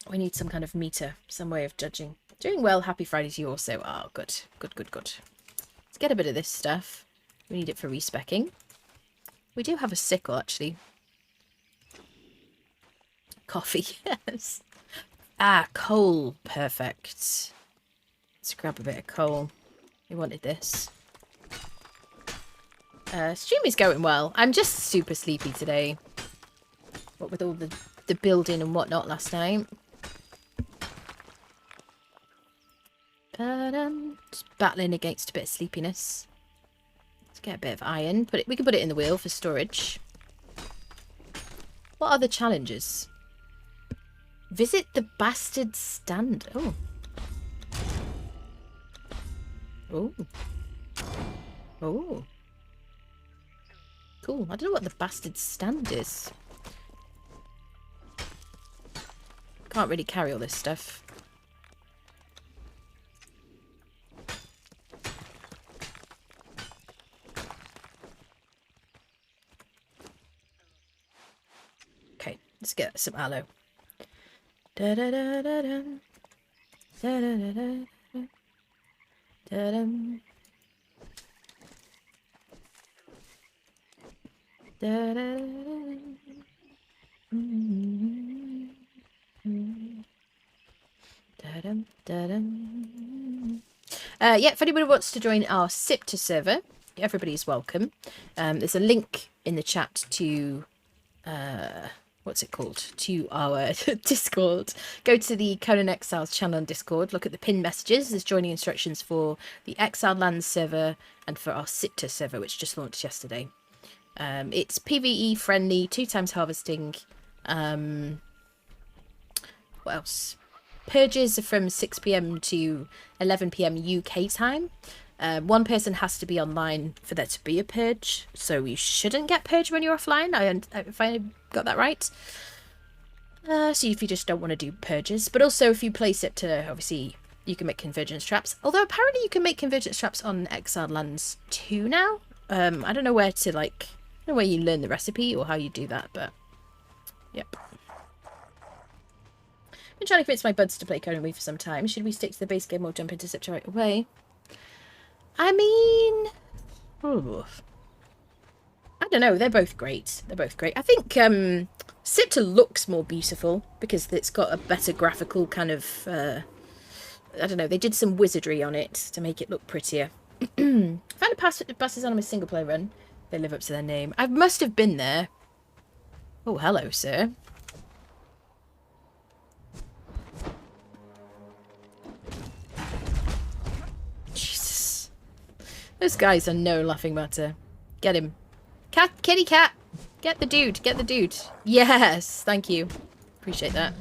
We need some kind of meter, some way of judging. Doing well, happy Friday to you also. Oh, good. Good, good, good. Let's get a bit of this stuff. We need it for respecking. We do have a sickle, actually. Coffee, yes. Ah, coal. Perfect. Let's grab a bit of coal. We wanted this. Stream is going well. I'm just super sleepy today. What with all the building and whatnot last night. Just battling against a bit of sleepiness. Let's get a bit of iron. We can put it in the wheel for storage. What are the challenges? Visit the bastard stand. Oh. Oh. Oh. Cool. I don't know what the bastard stand is. Can't really carry all this stuff. Okay, let's get some aloe. Da da da da da. Da da da da. Da dum. Da da da. Da-dum, da-dum. Yeah, if anybody wants to join our Siptah server, everybody's welcome. There's a link in the chat to what's it called? To our Discord. Go to the Conan Exiles channel on Discord. Look at the pinned messages. There's joining instructions for the Exiled Lands server and for our Siptah server, which just launched yesterday. It's PvE friendly, 2 times harvesting. What else? Purges are from 6 PM to 11 PM UK time. One person has to be online for there to be a purge, so you shouldn't get purged when you're offline, if I got that right. So if you just don't want to do purges. But also if you place it to, obviously, you can make convergence traps. Although apparently you can make convergence traps on Exiled Lands too now. I don't know where to, I don't know where you learn the recipe or how you do that, but yep. Been trying to convince my buds to play Conan Exiles for some time. Should we stick to the base game or jump into Siptah right away? I mean... Ooh. I don't know. They're both great. They're both great. I think Siptah looks more beautiful because it's got a better graphical kind of... I don't know. They did some wizardry on it to make it look prettier. Found a pass with buses on a single player run. They live up to their name. I must have been there. Oh, hello, sir. Jesus. Those guys are no laughing matter. Get him. Cat, kitty cat. Get the dude. Get the dude. Yes. Thank you. Appreciate that.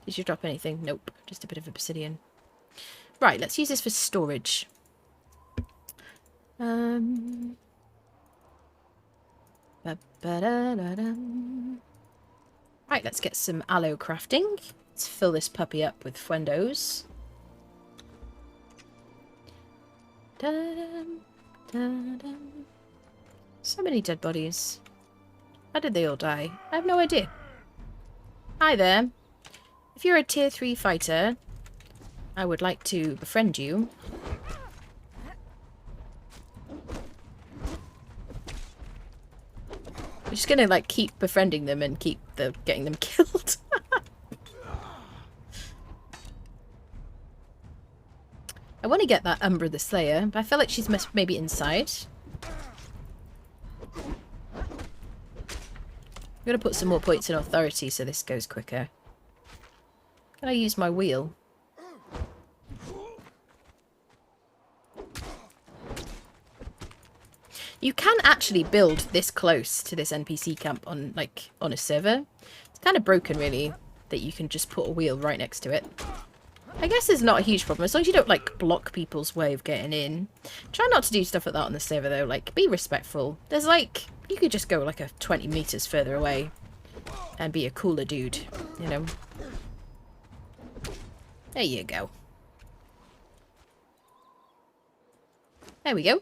Did you drop anything? Nope. Just a bit of obsidian. Right, let's use this for storage. Right, let's get some aloe crafting. Let's fill this puppy up with fuendos. So many dead bodies. How did they all die? I have no idea. Hi there. If you're a tier 3 fighter, I would like to befriend you. I'm just gonna keep befriending them and keep getting them killed. I want to get that Umbra the Slayer, but I feel like she's maybe inside. I'm gonna put some more points in authority so this goes quicker. Can I use my wheel? You can actually build this close to this NPC camp on a server. It's kind of broken, really, that you can just put a wheel right next to it. I guess it's not a huge problem, as long as you don't, block people's way of getting in. Try not to do stuff like that on the server, though. Be respectful. There's, you could just go, 20 meters further away and be a cooler dude, you know? There you go. There we go.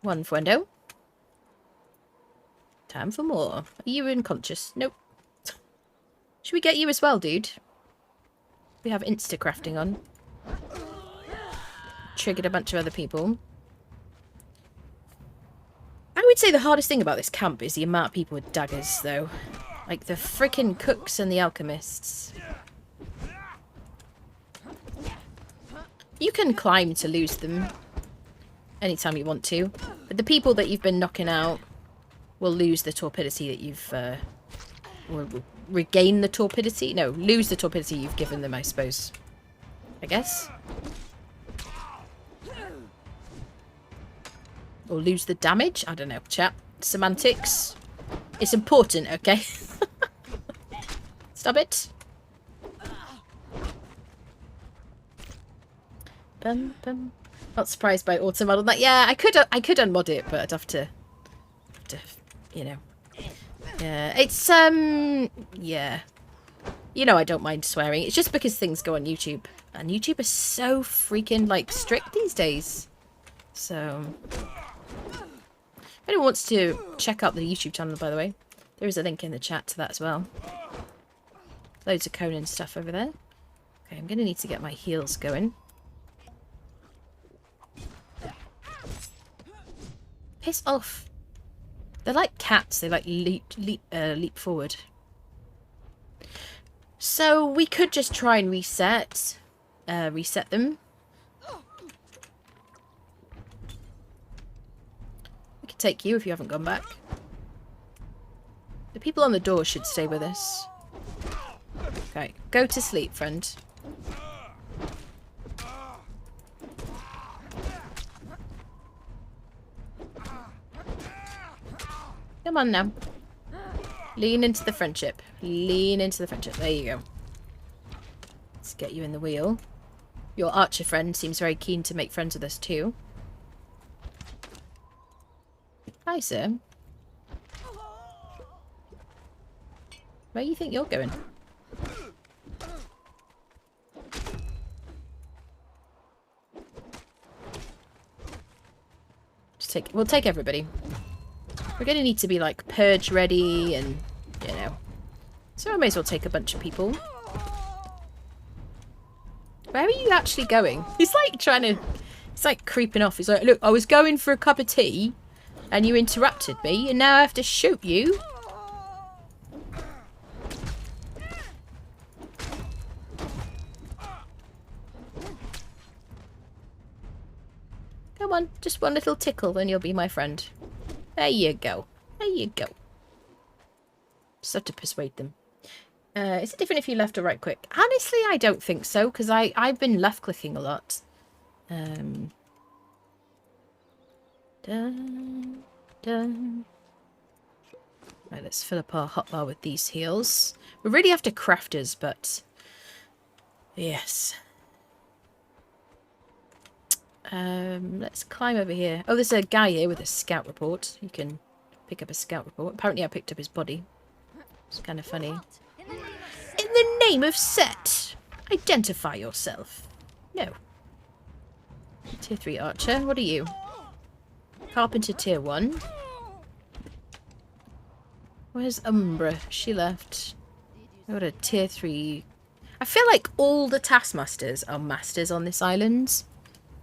One fuendo. Time for more. Are you unconscious? Nope. Should we get you as well, dude? We have insta-crafting on. Triggered a bunch of other people. I would say the hardest thing about this camp is the amount of people with daggers, though. The frickin' cooks and the alchemists. You can climb to lose them. anytime you want to. But the people that you've been knocking out will lose the torpidity that you've... will regain the torpidity? No, lose the torpidity you've given them, I suppose. I guess? Or lose the damage? I don't know, chap. Semantics. It's important, okay? Stop it. Bum, bum. Not surprised by auto model. That yeah, I could unmod it, but I'd have to you know. Yeah, it's yeah. You know I don't mind swearing. It's just because things go on YouTube, and YouTube is so freaking like strict these days. So, if anyone wants to check out the YouTube channel, by the way, there is a link in the chat to that as well. Loads of Conan stuff over there. Okay, I'm gonna need to get my heals going. Piss off. They're like cats. They like leap forward. So we could just try and reset them. We could take you if you haven't gone back. The people on the door should stay with us. Okay, go to sleep, friend. Come on now. Lean into the friendship. Lean into the friendship. There you go. Let's get you in the wheel. Your archer friend seems very keen to make friends with us too. Hi, sir. Where do you think you're going? We'll take everybody. We're going to need to be like purge ready and, you know. So I may as well take a bunch of people. Where are you actually going? He's like trying to... It's like creeping off. He's like, look, I was going for a cup of tea and you interrupted me and now I have to shoot you. Come on, just one little tickle and you'll be my friend. There you go. There you go. Just have to persuade them. Is it different if you left or right click? Honestly, I don't think so, because I've been left clicking a lot. Dun, dun. Right, let's fill up our hotbar with these heals. We really have to crafters, but yes. Let's climb over here. Oh, there's a guy here with a scout report. You can pick up a scout report. Apparently I picked up his body. It's kind of funny. In the name of Set, identify yourself. No. Tier 3 archer. What are you? Carpenter tier 1. Where's Umbra? She left. I got a tier 3. I feel like all the taskmasters are masters on this island.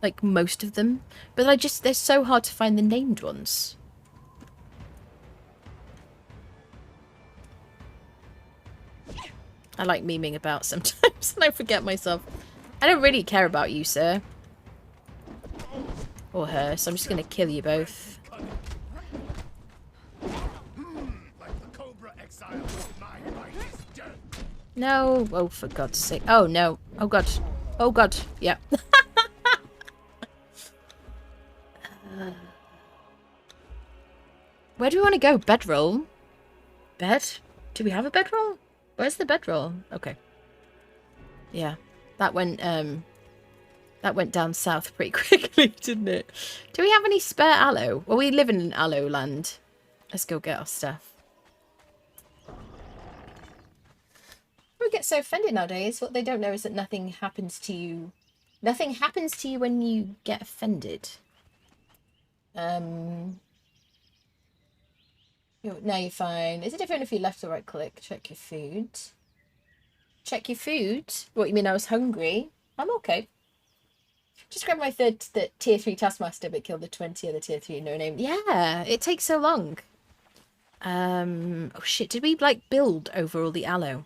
Like most of them. But they're so hard to find the named ones. I like memeing about sometimes and I forget myself. I don't really care about you, sir. Or her, so I'm just going to kill you both. No. Oh, for God's sake. Oh, no. Oh, God. Oh, God. Yeah. Where do we want to go? Bedroll? Bed? Do we have a bedroll? Where's the bedroll? Okay. Yeah. That went down south pretty quickly, didn't it? Do we have any spare aloe? Well, we live in an aloe land. Let's go get our stuff. We get so offended nowadays. What they don't know is that nothing happens to you. Nothing happens to you when you get offended. Now you're fine. Is it different if you left or right click? Check your food. Check your food? What, you mean I was hungry? I'm okay. Just grab my the tier 3 taskmaster but kill the 20 other tier 3 no name. Yeah, it takes so long. Oh shit, did we like build over all the aloe?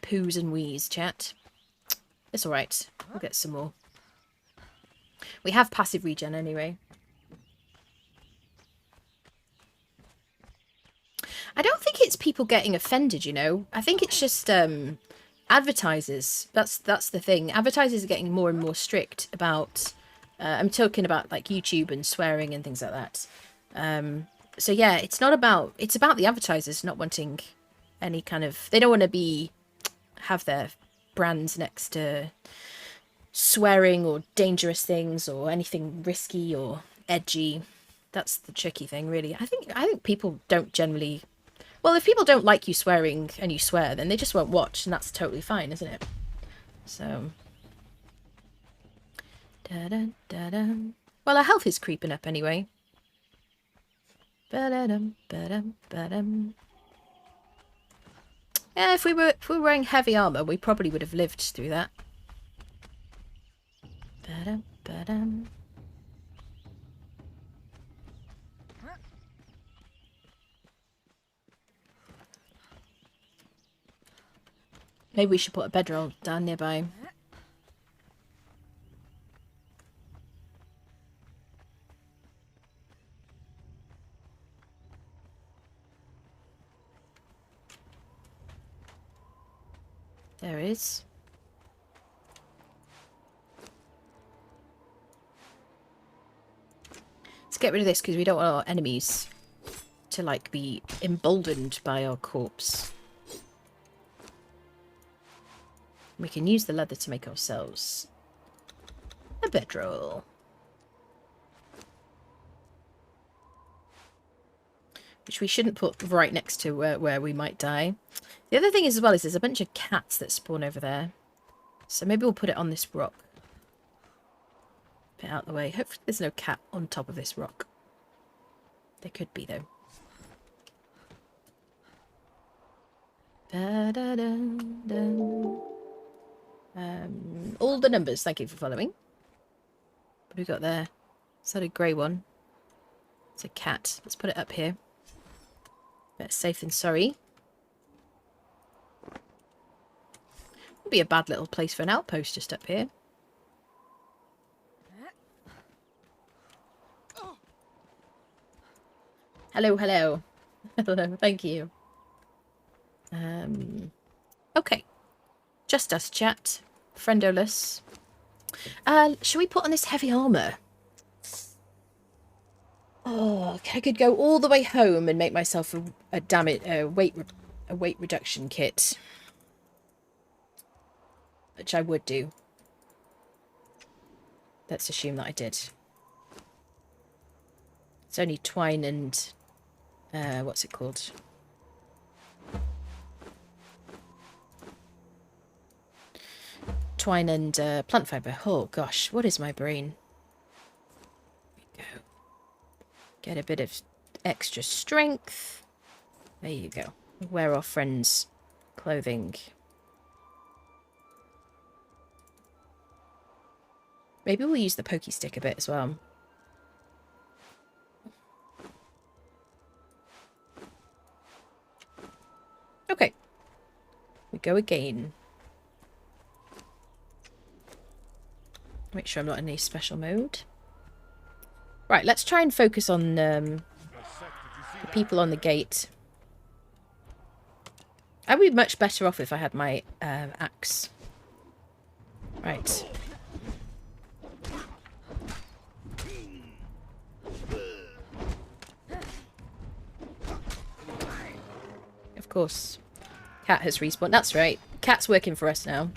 Poos and wheeze, chat. It's alright. We'll get some more. We have passive regen anyway. I don't think it's people getting offended, you know. I think it's just advertisers. That's the thing. Advertisers are getting more and more strict about... I'm talking about like YouTube and swearing and things like that. So yeah, it's not about... It's about the advertisers not wanting any kind of... They don't want to have their brands next to swearing or dangerous things or anything risky or edgy. That's the tricky thing, really. I think people don't generally... Well, if people don't like you swearing and you swear, then they just won't watch, and that's totally fine, isn't it? So... Da-dum, da-dum. Well, our health is creeping up anyway. Ba-da-dum, ba-dum, ba-dum. Yeah, if we were wearing heavy armor, we probably would have lived through that. Ba-dum, ba-dum. Maybe we should put a bedroll down nearby. There is. Let's get rid of this because we don't want our enemies to like be emboldened by our corpse. We can use the leather to make ourselves a bedroll. Which we shouldn't put right next to where we might die. The other thing is, as well, is there's a bunch of cats that spawn over there. So maybe we'll put it on this rock. Put it out of the way. Hopefully there's no cat on top of this rock. There could be, though. All the numbers, thank you for following. What have we got there? Is that a grey one? It's a cat. Let's put it up here. Better safe than sorry. Would be a bad little place for an outpost just up here. Hello, hello. Hello, thank you. Okay. Just us, chat. Friendoless. Shall we put on this heavy armour? Oh, I could go all the way home and make myself a weight reduction kit. Which I would do. Let's assume that I did. It's only twine and... what's it called? Twine and plant fibre. Oh gosh, what is my brain? There we go. Get a bit of extra strength. There you go. Wear our friend's clothing. Maybe we'll use the pokey stick a bit as well. Okay. We go again. Make sure I'm not in any special mode. Right, let's try and focus on the people on the gate. I'd be much better off if I had my axe. Right. Of course. Cat has respawned. That's right. Cat's working for us now.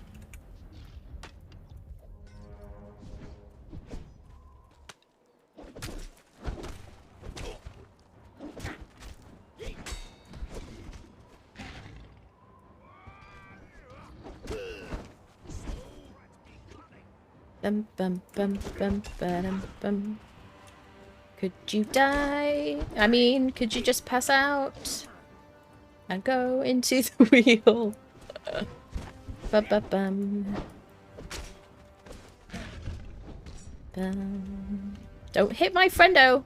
Bum bum bum bum bum bum. Could you die? I mean, could you just pass out and go into the wheel? Bum bum bum. Bum. Don't hit my friendo.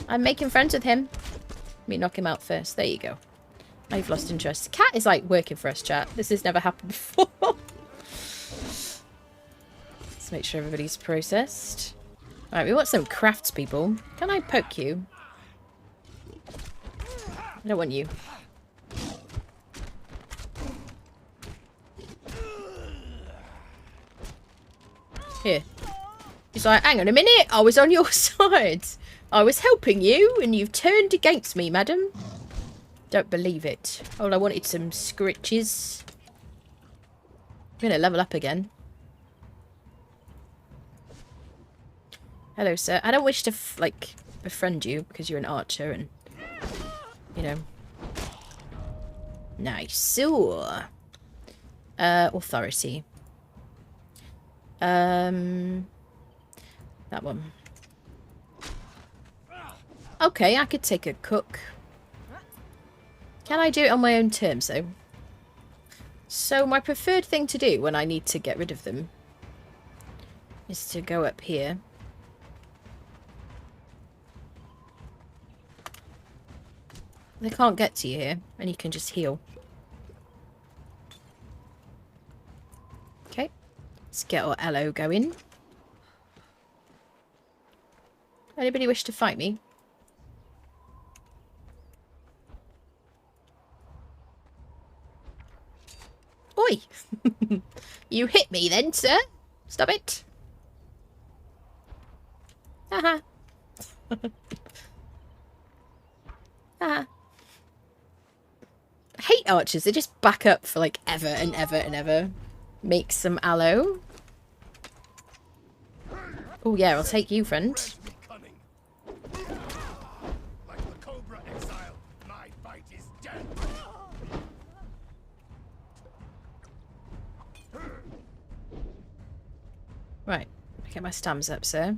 I'm making friends with him. Let me knock him out first. There you go. I've lost interest. Cat is like working for us, chat. This has never happened before. make sure everybody's processed. Alright, we want some crafts, people. Can I poke you? I don't want you. Here. He's like, hang on a minute, I was on your side. I was helping you, and you've turned against me, madam. Don't believe it. Oh, I wanted some scritches. I'm gonna level up again. Hello, sir. I don't wish to, like, befriend you, because you're an archer, and, you know. Nice. So, authority. That one. Okay, I could take a cook. Can I do it on my own terms, though? So my preferred thing to do when I need to get rid of them is to go up here. They can't get to you here, and you can just heal. Okay, let's get our LO going. Anybody wish to fight me? Oi! You hit me then, sir. Stop it. Haha. Haha. I hate archers. They just back up for like ever and ever and ever. Make some aloe. Oh yeah, I'll take you, friend. Like the Cobra Exile, my fight is dead. Right, get my stamps up, sir.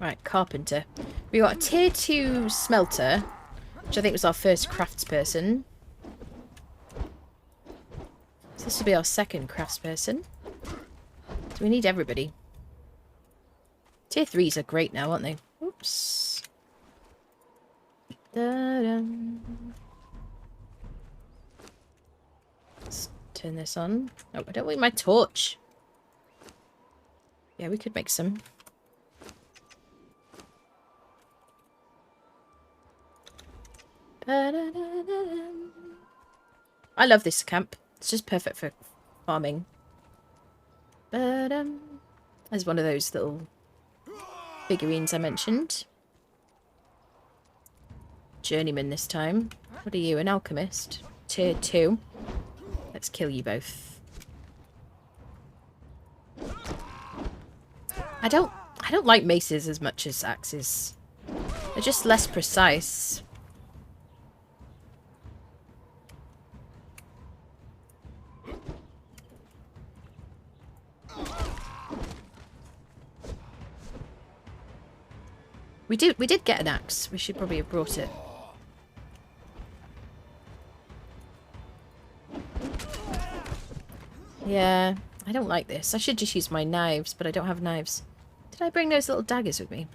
Right, carpenter. We got a tier 2 smelter, which I think was our first craftsperson. So this will be our second craftsperson. So we need everybody. Tier 3s are great now, aren't they? Oops. Da-dum. Let's turn this on. Oh, I don't want my torch. Yeah, we could make some. I love this camp. It's just perfect for farming. There's one of those little figurines I mentioned. Journeyman this time. What are you, an alchemist? Tier 2. Let's kill you both. I don't like maces as much as axes. They're just less precise. We did get an axe. We should probably have brought it. Yeah, I don't like this. I should just use my knives, but I don't have knives. Did I bring those little daggers with me?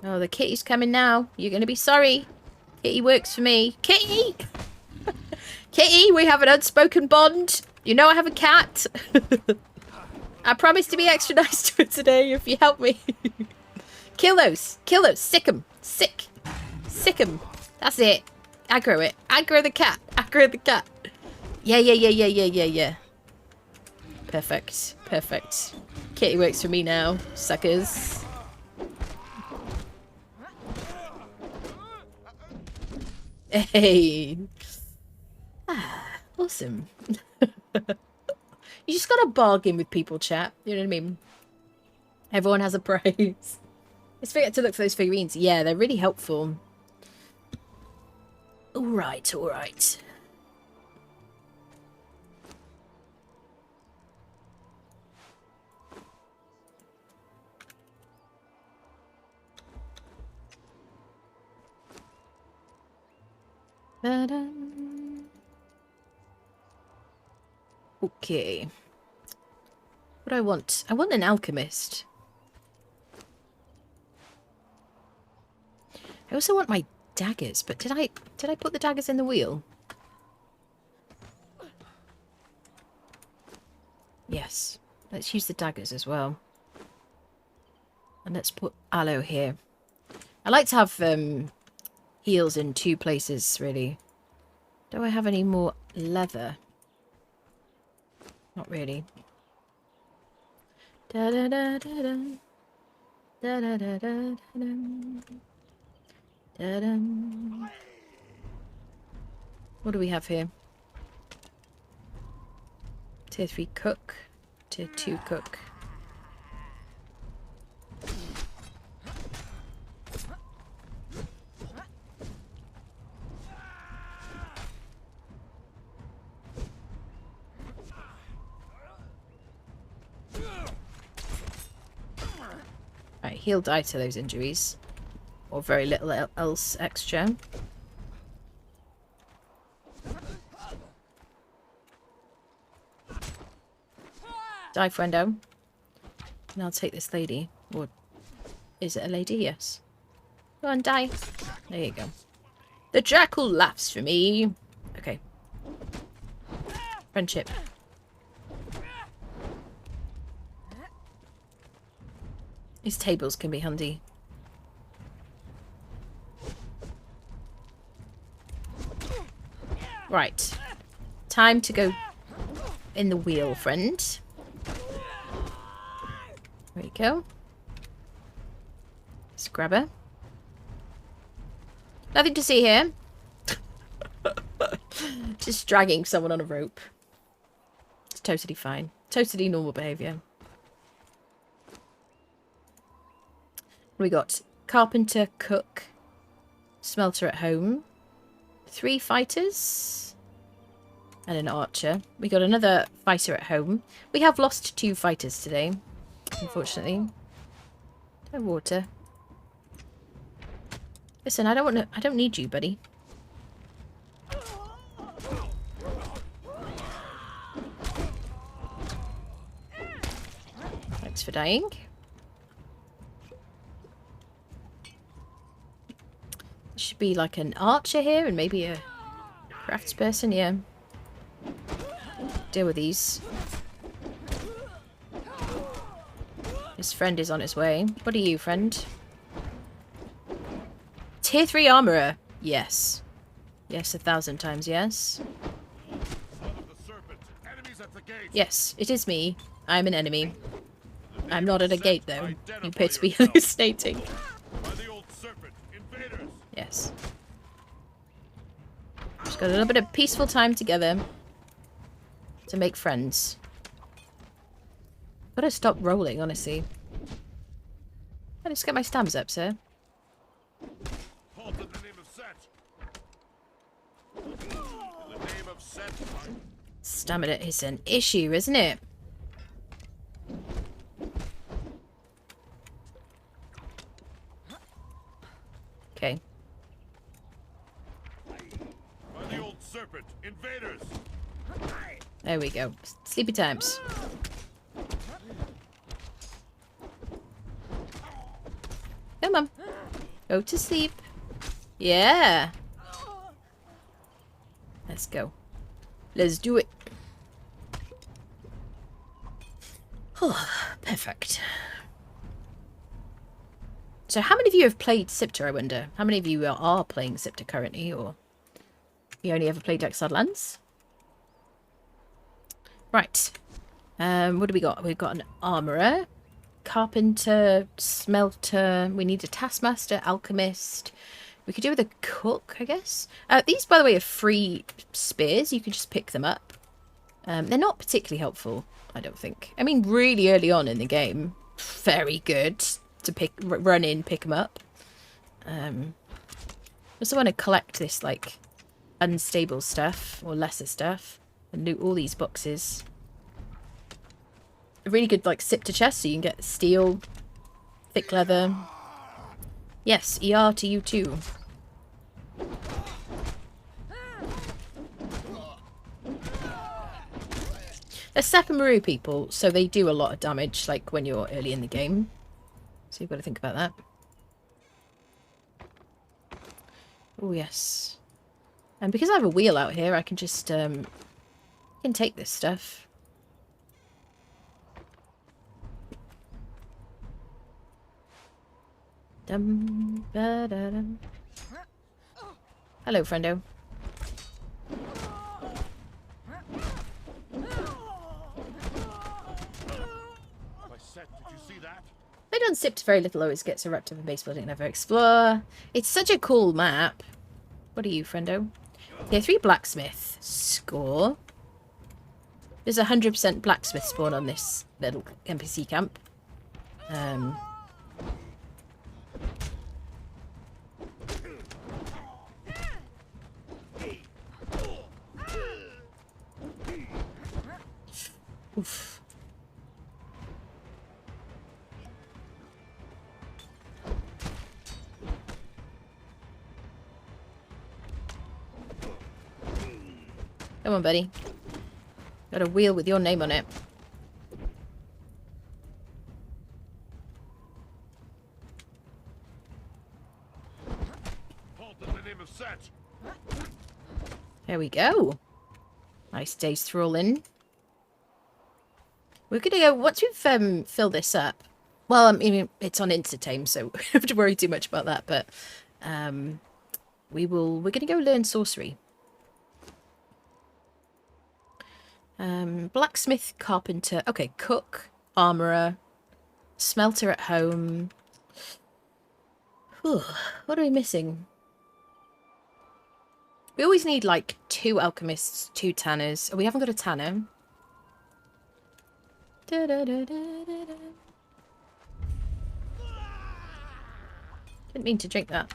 Oh, the kitty's coming now. You're going to be sorry. Kitty works for me. Kitty! Kitty, we have an unspoken bond. You know I have a cat. I promise to be extra nice to her today if you help me. Kill those. Kill those. Sick them. Sick. Sick them. That's it. Aggro it. Aggro the cat. Aggro the cat. Yeah. Perfect. Perfect. Kitty works for me now. Suckers. Hey. Ah, awesome. You just gotta bargain with people, chat. You know what I mean? Everyone has a price. Let's forget to look for those figurines. Yeah, they're really helpful. Alright, alright. Okay. What do I want? I want an alchemist. I also want my daggers, but did I put the daggers in the wheel? Yes. Let's use the daggers as well. And let's put aloe here. I like to have heals in 2 places, really. Do I have any more leather? Not really. Da da da da da. Da da da da da. Da da. What do we have here? Tier 3 cook. Tier 2 cook. Right, he'll die to those injuries. Or very little else extra. Die, friendo. And I'll take this lady. Or is it a lady? Yes. Go on, die. There you go. The jackal laughs for me. Okay. Friendship. These tables can be handy. Right. Time to go in the wheel, friend. There you go. Let's grab her. Nothing to see here. Just dragging someone on a rope. It's totally fine. Totally normal behaviour. We got carpenter, cook, smelter at home, 3 fighters, and an archer. We got another fighter at home. We have lost 2 fighters today, unfortunately. No water. Listen, I don't need you, buddy. Thanks for dying. Should be like an archer here and maybe a craftsperson, yeah. Deal with these. His friend is on his way. What are you, friend? Tier 3 armorer. Yes. Yes, 1,000 times yes. Yes, it is me. I'm an enemy. I'm not at a gate, though. You appear to be hallucinating. Yes. Just got a little bit of peaceful time together to make friends. Gotta stop rolling, honestly. I'll just get my stamps up, sir. Stamina is an issue, isn't it? Okay. By the old serpent, invaders. There we go. Sleepy times. Come on. Go to sleep. Yeah. Let's go. Let's do it. Oh, perfect. So how many of you have played Siptah, I wonder? How many of you are playing Siptah currently, or you only ever played Exiled Lands? Right. What do we got? We've got an armourer, carpenter, smelter. We need a taskmaster, alchemist. We could do with a cook, I guess. These, by the way, are free spears. You can just pick them up. They're not particularly helpful, I don't think. I mean, really early on in the game, very good to run in, pick them up. I also want to collect this, like, unstable stuff, or lesser stuff, and loot all these boxes. A really good, like, Siptah chest, so you can get steel, thick leather. Yes, ER to you too. They're Sapamaru people, so they do a lot of damage, like, when you're early in the game. So you've got to think about that. Oh, yes. And because I have a wheel out here, I can just, can take this stuff. Dum, ba, da, dum. Hello, friendo. I said, did you see that? Played on Siptah very little, always gets eruptive and base building, never explore. It's such a cool map. What are you, friendo? Tier 3 blacksmith. Score. There's 100% blacksmith spawn on this little NPC camp. Oof. Come on, buddy. Got a wheel with your name on it. Halt in the name of Set. There we go. Nice day's Thrall in. We're gonna go once we've filled this up. Well, I mean it's on Insta-tame, so we don't have to worry too much about that. But we're gonna go learn sorcery. Blacksmith, carpenter. Okay, cook, armorer, smelter at home. Whew, what are we missing? We always need like 2 alchemists, 2 tanners. Oh, we haven't got a tanner. Da, da, da, da, da, da. Didn't mean to drink that.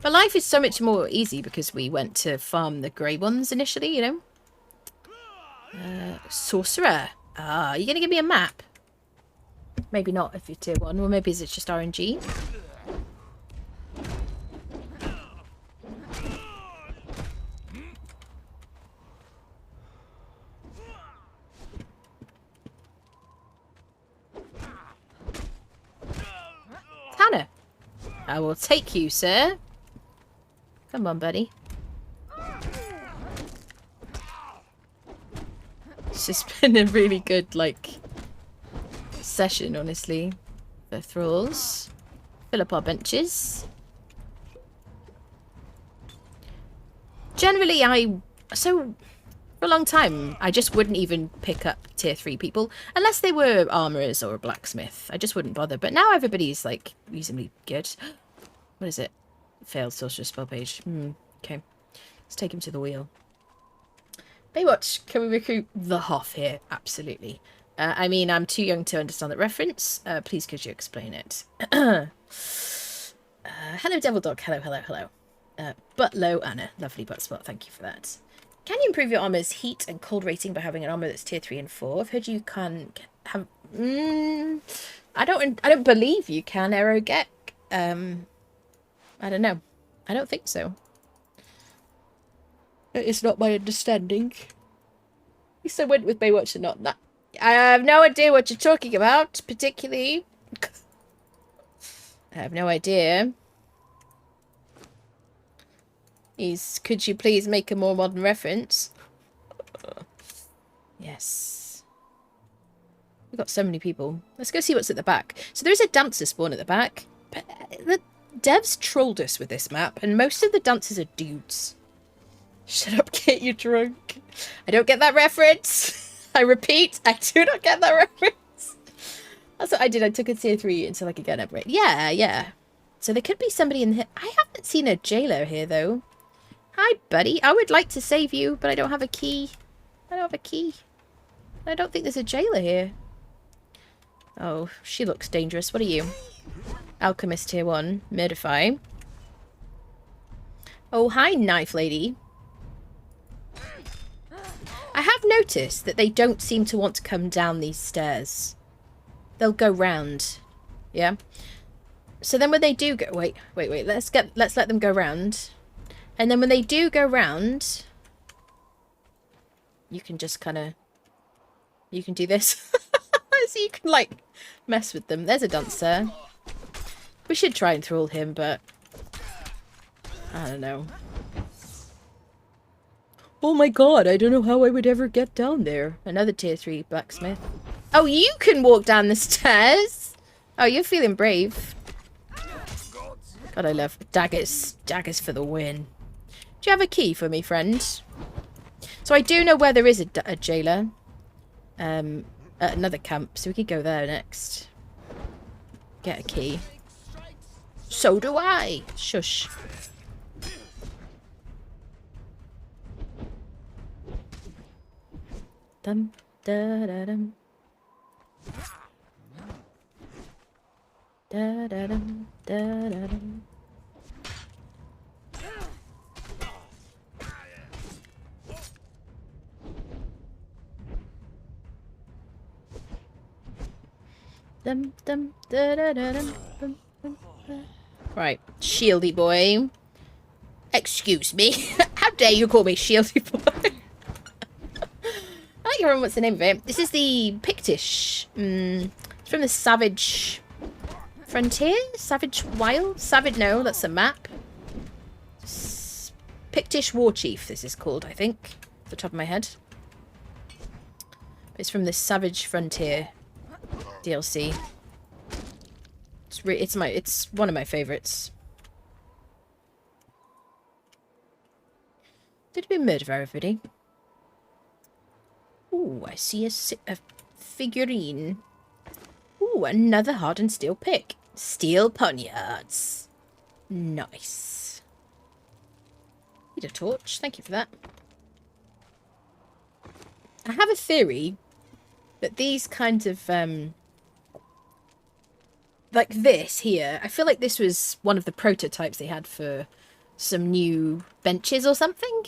But life is so much more easy because we went to farm the grey ones initially, you know? Sorcerer. Ah, you're going to give me a map? Maybe not if you're tier 1, or maybe it's just RNG. Tanner. I will take you, sir. Come on, buddy. It's just been a really good, like, session, honestly. For thralls. Fill up our benches. Generally, so, for a long time, I just wouldn't even pick up tier 3 people. Unless they were armorers or a blacksmith. I just wouldn't bother. But now everybody's, like, reasonably good. What is it? Failed sorcerer spell page. Okay. Let's take him to the wheel. Baywatch, can we recruit the Hoff here? Absolutely. I mean, I'm too young to understand that reference. Please could you explain it? Hello, Devil Dog. Hello, hello, hello. Butt low, Anna. Lovely butt spot. Thank you for that. Can you improve your armor's heat and cold rating by having an armor that's tier 3 and 4? I've heard you can have... I don't believe you can, Aerogek. I don't know. I don't think so. It's not my understanding. At least I went with Baywatch and not that. I have no idea what you're talking about, particularly. I have no idea. Could you please make a more modern reference? Yes. We've got so many people. Let's go see what's at the back. So there is a dancer spawn at the back. But the devs trolled us with this map, and most of the dancers are dudes. Shut up, Kate, you're drunk. I don't get that reference. I repeat, I do not get that reference. That's what I did. I took a tier 3 until I could get an upgrade. Yeah, yeah. So there could be somebody in here. I haven't seen a jailer here, though. Hi, buddy. I would like to save you, but I don't have a key. I don't have a key. I don't think there's a jailer here. Oh, she looks dangerous. What are you? Alchemist tier 1. Murderfy. Oh, hi, knife lady. I have noticed that they don't seem to want to come down these stairs. They'll go round. Yeah? So then when they do go... Wait. Let's let them go round. And then when they do go round... You can just kind of... You can do this. So you can, like, mess with them. There's a dancer. We should try and thrall him, but... I don't know. Oh my god, I don't know how I would ever get down there. Another tier 3 blacksmith. Oh, you can walk down the stairs? Oh, you're feeling brave. God, I love daggers. Daggers for the win. Do you have a key for me, friend? So I do know where there is a jailer. At another camp, so we could go there next. Get a key. So do I! Shush. Dum da da dum. Da da dum da da dum. Dum dum da da da dum. Dum, dum, da. Right, shieldy boy. Excuse me. How dare you call me shieldy boy? I don't remember what's the name of it. This is the Pictish. It's from the Savage Frontier? Savage Wild? Savage, no, that's a map. Pictish War Chief, this is called, I think. Off the top of my head. It's from the Savage Frontier DLC. It's one of my favourites. Did we murder everybody? Ooh, I see a figurine. Ooh, another hardened steel pick. Steel poniards. Nice. Need a torch. Thank you for that. I have a theory that these kinds of, like this here, I feel like this was one of the prototypes they had for some new benches or something,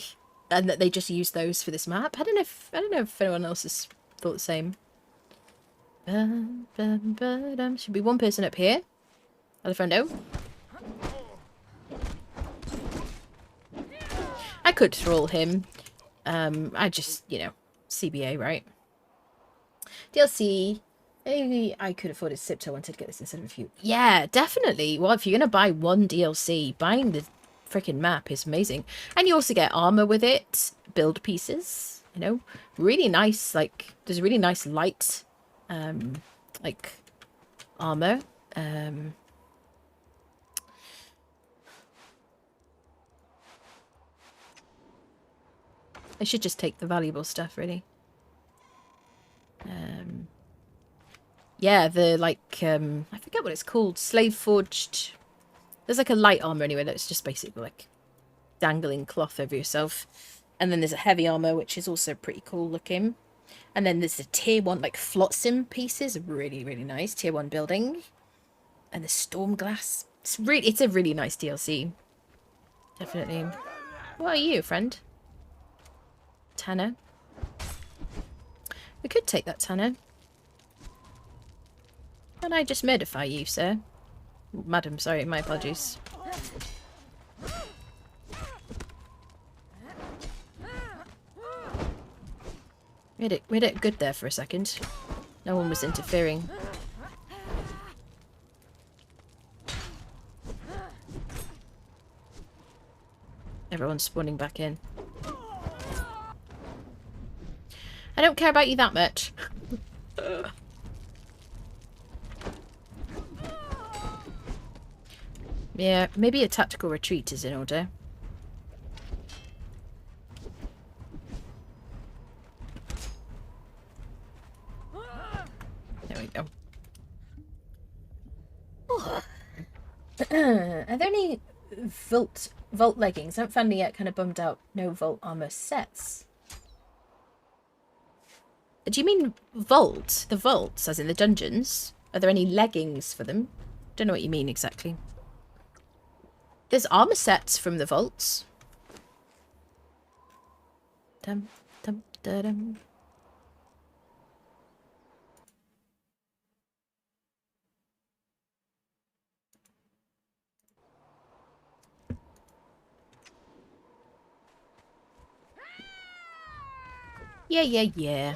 and that they just used those for this map. I don't know if anyone else has thought the same. Should be one person up here. Other friendo. I could thrall him. I just, you know, CBA, right? DLC. Maybe I could afford a Siptah. I wanted to get this instead of a few. Yeah, definitely. Well, if you're going to buy one DLC, buying the freaking map is amazing. And you also get armor with it. Build pieces. You know, really nice. Like, there's a really nice light, like, armor. I should just take the valuable stuff, really. Yeah, the, like, I forget what it's called. Slave forged. There's, like, a light armor anyway that's just basically, like, dangling cloth over yourself. And then there's a heavy armor, which is also pretty cool looking. And then there's the tier 1, like, flotsam pieces. Really, really nice. Tier 1 building. And the storm glass. It's a really nice DLC. Definitely. What are you, friend? Tanner. We could take that, Tanner. Can I just murderfy you, sir? Madam, sorry, my apologies. We had it good there for a second. No one was interfering. Everyone's spawning back in. I don't care about you that much. Yeah, maybe a tactical retreat is in order. There we go. Are there any vault leggings? I haven't found any yet. Kind of bummed out. No vault armor sets. Do you mean vault? The vaults, as in the dungeons? Are there any leggings for them? Don't know what you mean exactly. There's armor sets from the vaults. Dum dum da dum. Yeah.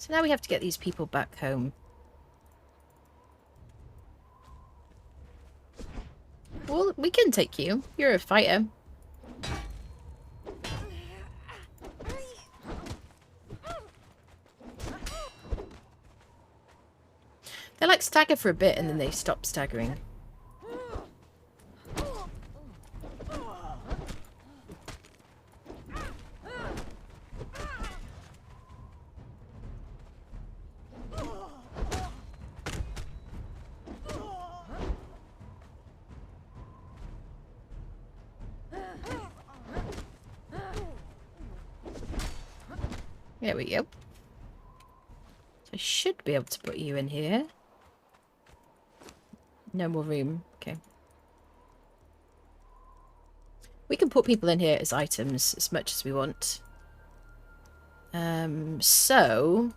So now we have to get these people back home. Well, we can take you. You're a fighter. They like stagger for a bit and then they stop staggering. There we go. So I should be able to put you in here. No more room. Okay. We can put people in here as items as much as we want. So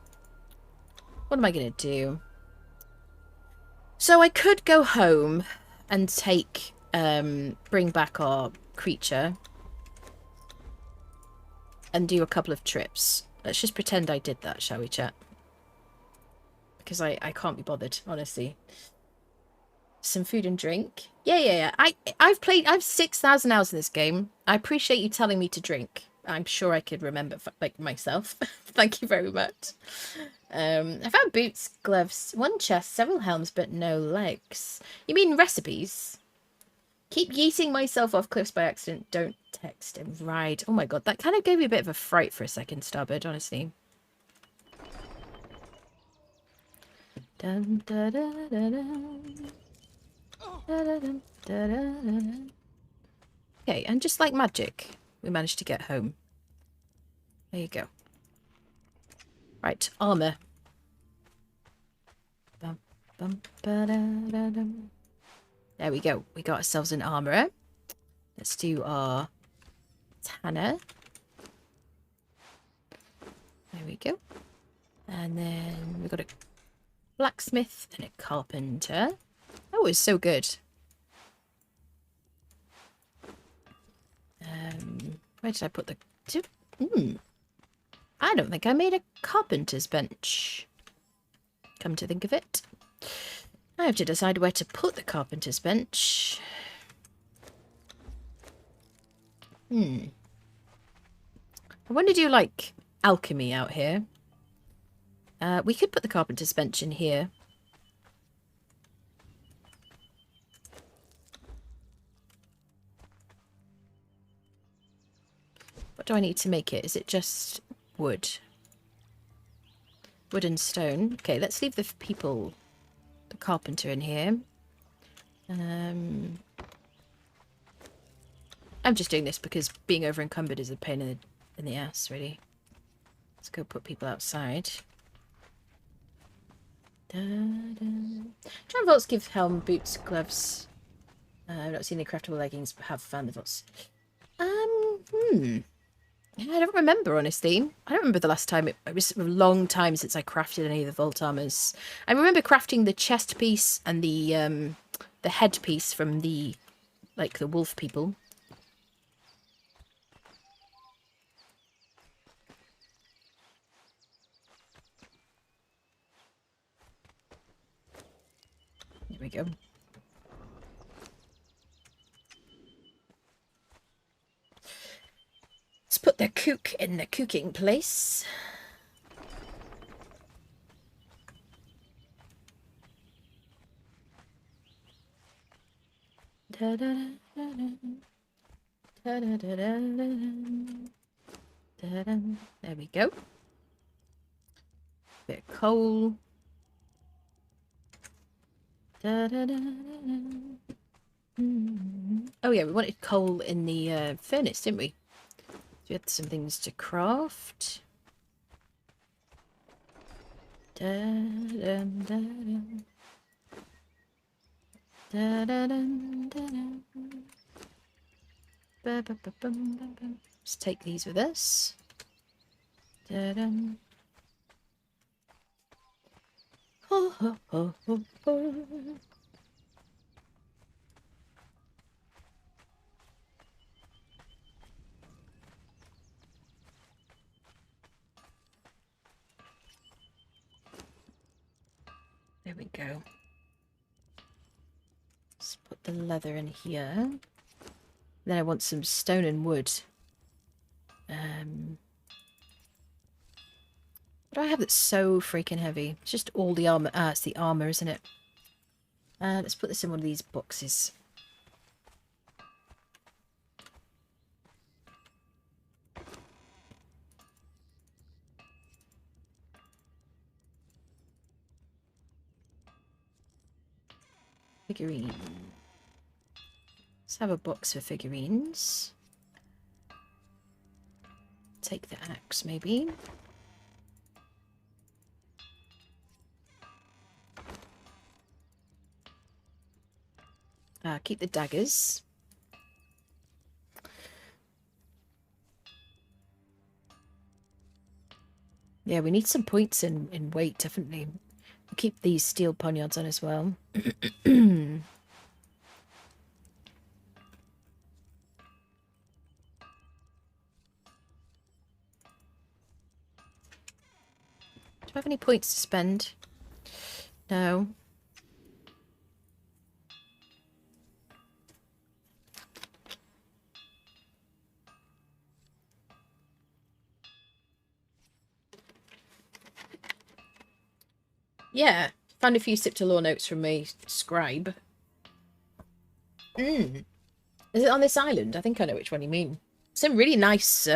what am I going to do? So I could go home and take, bring back our creature and do a couple of trips. Let's just pretend I did that, shall we, chat? Because I can't be bothered, honestly. Some food and drink. Yeah. I've 6,000 hours in this game. I appreciate you telling me to drink. I'm sure I could remember, like, myself. Thank you very much. I found boots, gloves, one chest, several helms, but no legs. You mean recipes? Keep yeeting myself off cliffs by accident. Don't text him. Right. Oh my god, that kind of gave me a bit of a fright for a second, Starboard, honestly. Dun, da, da, da, da. Da, da, da, da, da, da. Okay, and just like magic, we managed to get home. There you go. Right, armor. Bum, bum, ba, da, da, dum. There we go. We got ourselves an armourer. Let's do our tanner. There we go. And then we've got a blacksmith and a carpenter. Oh, it's so good. Where did I put the... I don't think I made a carpenter's bench. Come to think of it. I have to decide where to put the carpenter's bench. I want to do, like, alchemy out here. We could put the carpenter's bench in here. What do I need to make it? Is it just wood? Wood and stone. Okay, let's leave the people, the carpenter in here. I'm just doing this because being over encumbered is a pain in the ass, really. Let's go put people outside. Try vaults give helm, boots, gloves. I've not seen the craftable leggings, but have found the vaults. Yeah, I don't remember, honestly. I don't remember the last time. It was a long time since I crafted any of the vault armors. I remember crafting the chest piece and the headpiece from the, like, the wolf people. There we go. Let's put the cook in the cooking place. Da, da, da, da, da, da, da, da, da, da. There we go. Bit of coal. Da, da, da, da, da. Oh yeah, we wanted coal in the furnace, didn't we? So we had some things to craft. Da, da, da, da. Da, da, da, da, da. Ba, ba, ba, bum, bum, bum. Let's take these with us. Da, da. Ho, ho, ho, ho, ho. There we go. Let's put the leather in here. Then I want some stone and wood. What do I have that's so freaking heavy? It's just all the armor. Ah, it's the armor, isn't it? Let's put this in one of these boxes. Figurine. Let's have a box for figurines. Take the axe, maybe. Keep the daggers. Yeah, we need some points in weight, definitely. We'll keep these steel poniards on as well. Do I have any points to spend? No. Yeah, found a few Siptah lore notes from my scribe. Is it on this island? I think I know which one you mean. Some really nice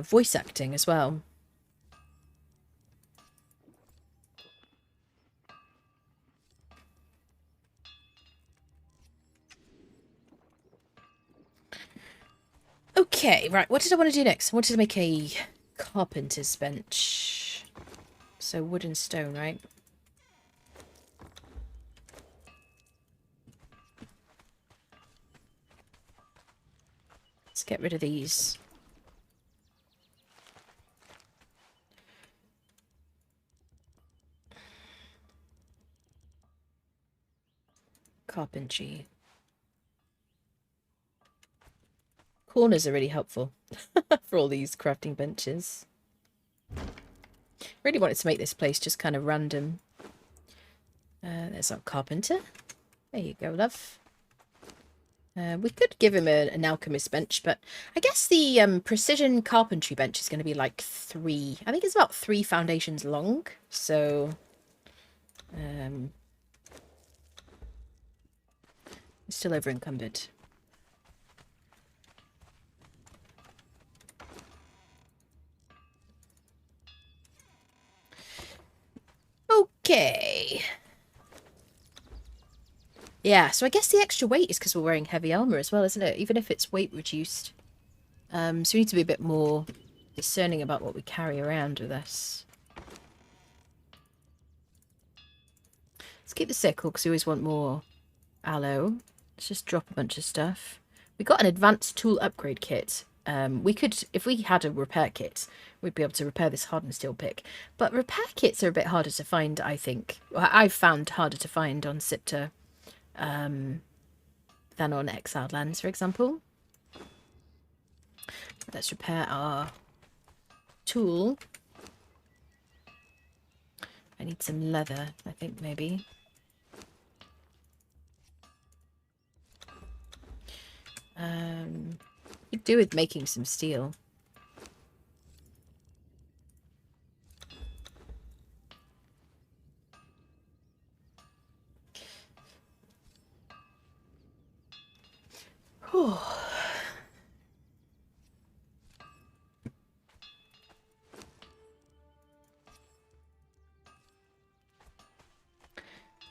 voice acting as well. Okay, right, what did I want to do next? I wanted to make a carpenter's bench. So wood and stone, right? Let's get rid of these. Carpentry. Corners are really helpful for all these crafting benches. Really wanted to make this place just kind of random. There's our carpenter. There you go, love. We could give him an alchemist bench, but I guess the precision carpentry bench is going to be like 3. I think it's about 3 foundations long. So, it's still over encumbered. Okay. Yeah, so I guess the extra weight is because we're wearing heavy armor as well, isn't it? Even if it's weight reduced. So we need to be a bit more discerning about what we carry around with us. Let's keep the sickle because we always want more aloe. Let's just drop a bunch of stuff. We got an advanced tool upgrade kit. We could, if we had a repair kit, we'd be able to repair this hardened steel pick. But repair kits are a bit harder to find, I think. Well, I've found harder to find on Siptah than on Exiled Lands, for example. Let's repair our tool. I need some leather, I think, maybe. Could do with making some steel. Whew.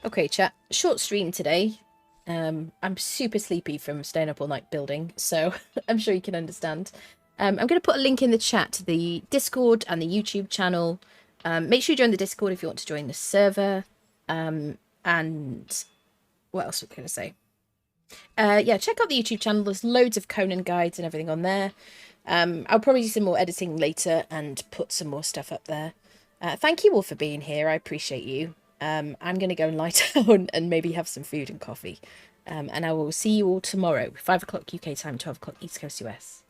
Okay, chat. Short stream today. I'm super sleepy from staying up all night building, so I'm sure you can understand. I'm going to put a link in the chat to the Discord and the YouTube channel. Make sure you join the Discord if you want to join the server. And what else was I going to say? Yeah, check out the YouTube channel. There's loads of Conan guides and everything on there. I'll probably do some more editing later and put some more stuff up there. Thank you all for being here. I appreciate you. I'm going to go and lie down and maybe have some food and coffee. And I will see you all tomorrow, 5 o'clock UK time, 12 o'clock East Coast US.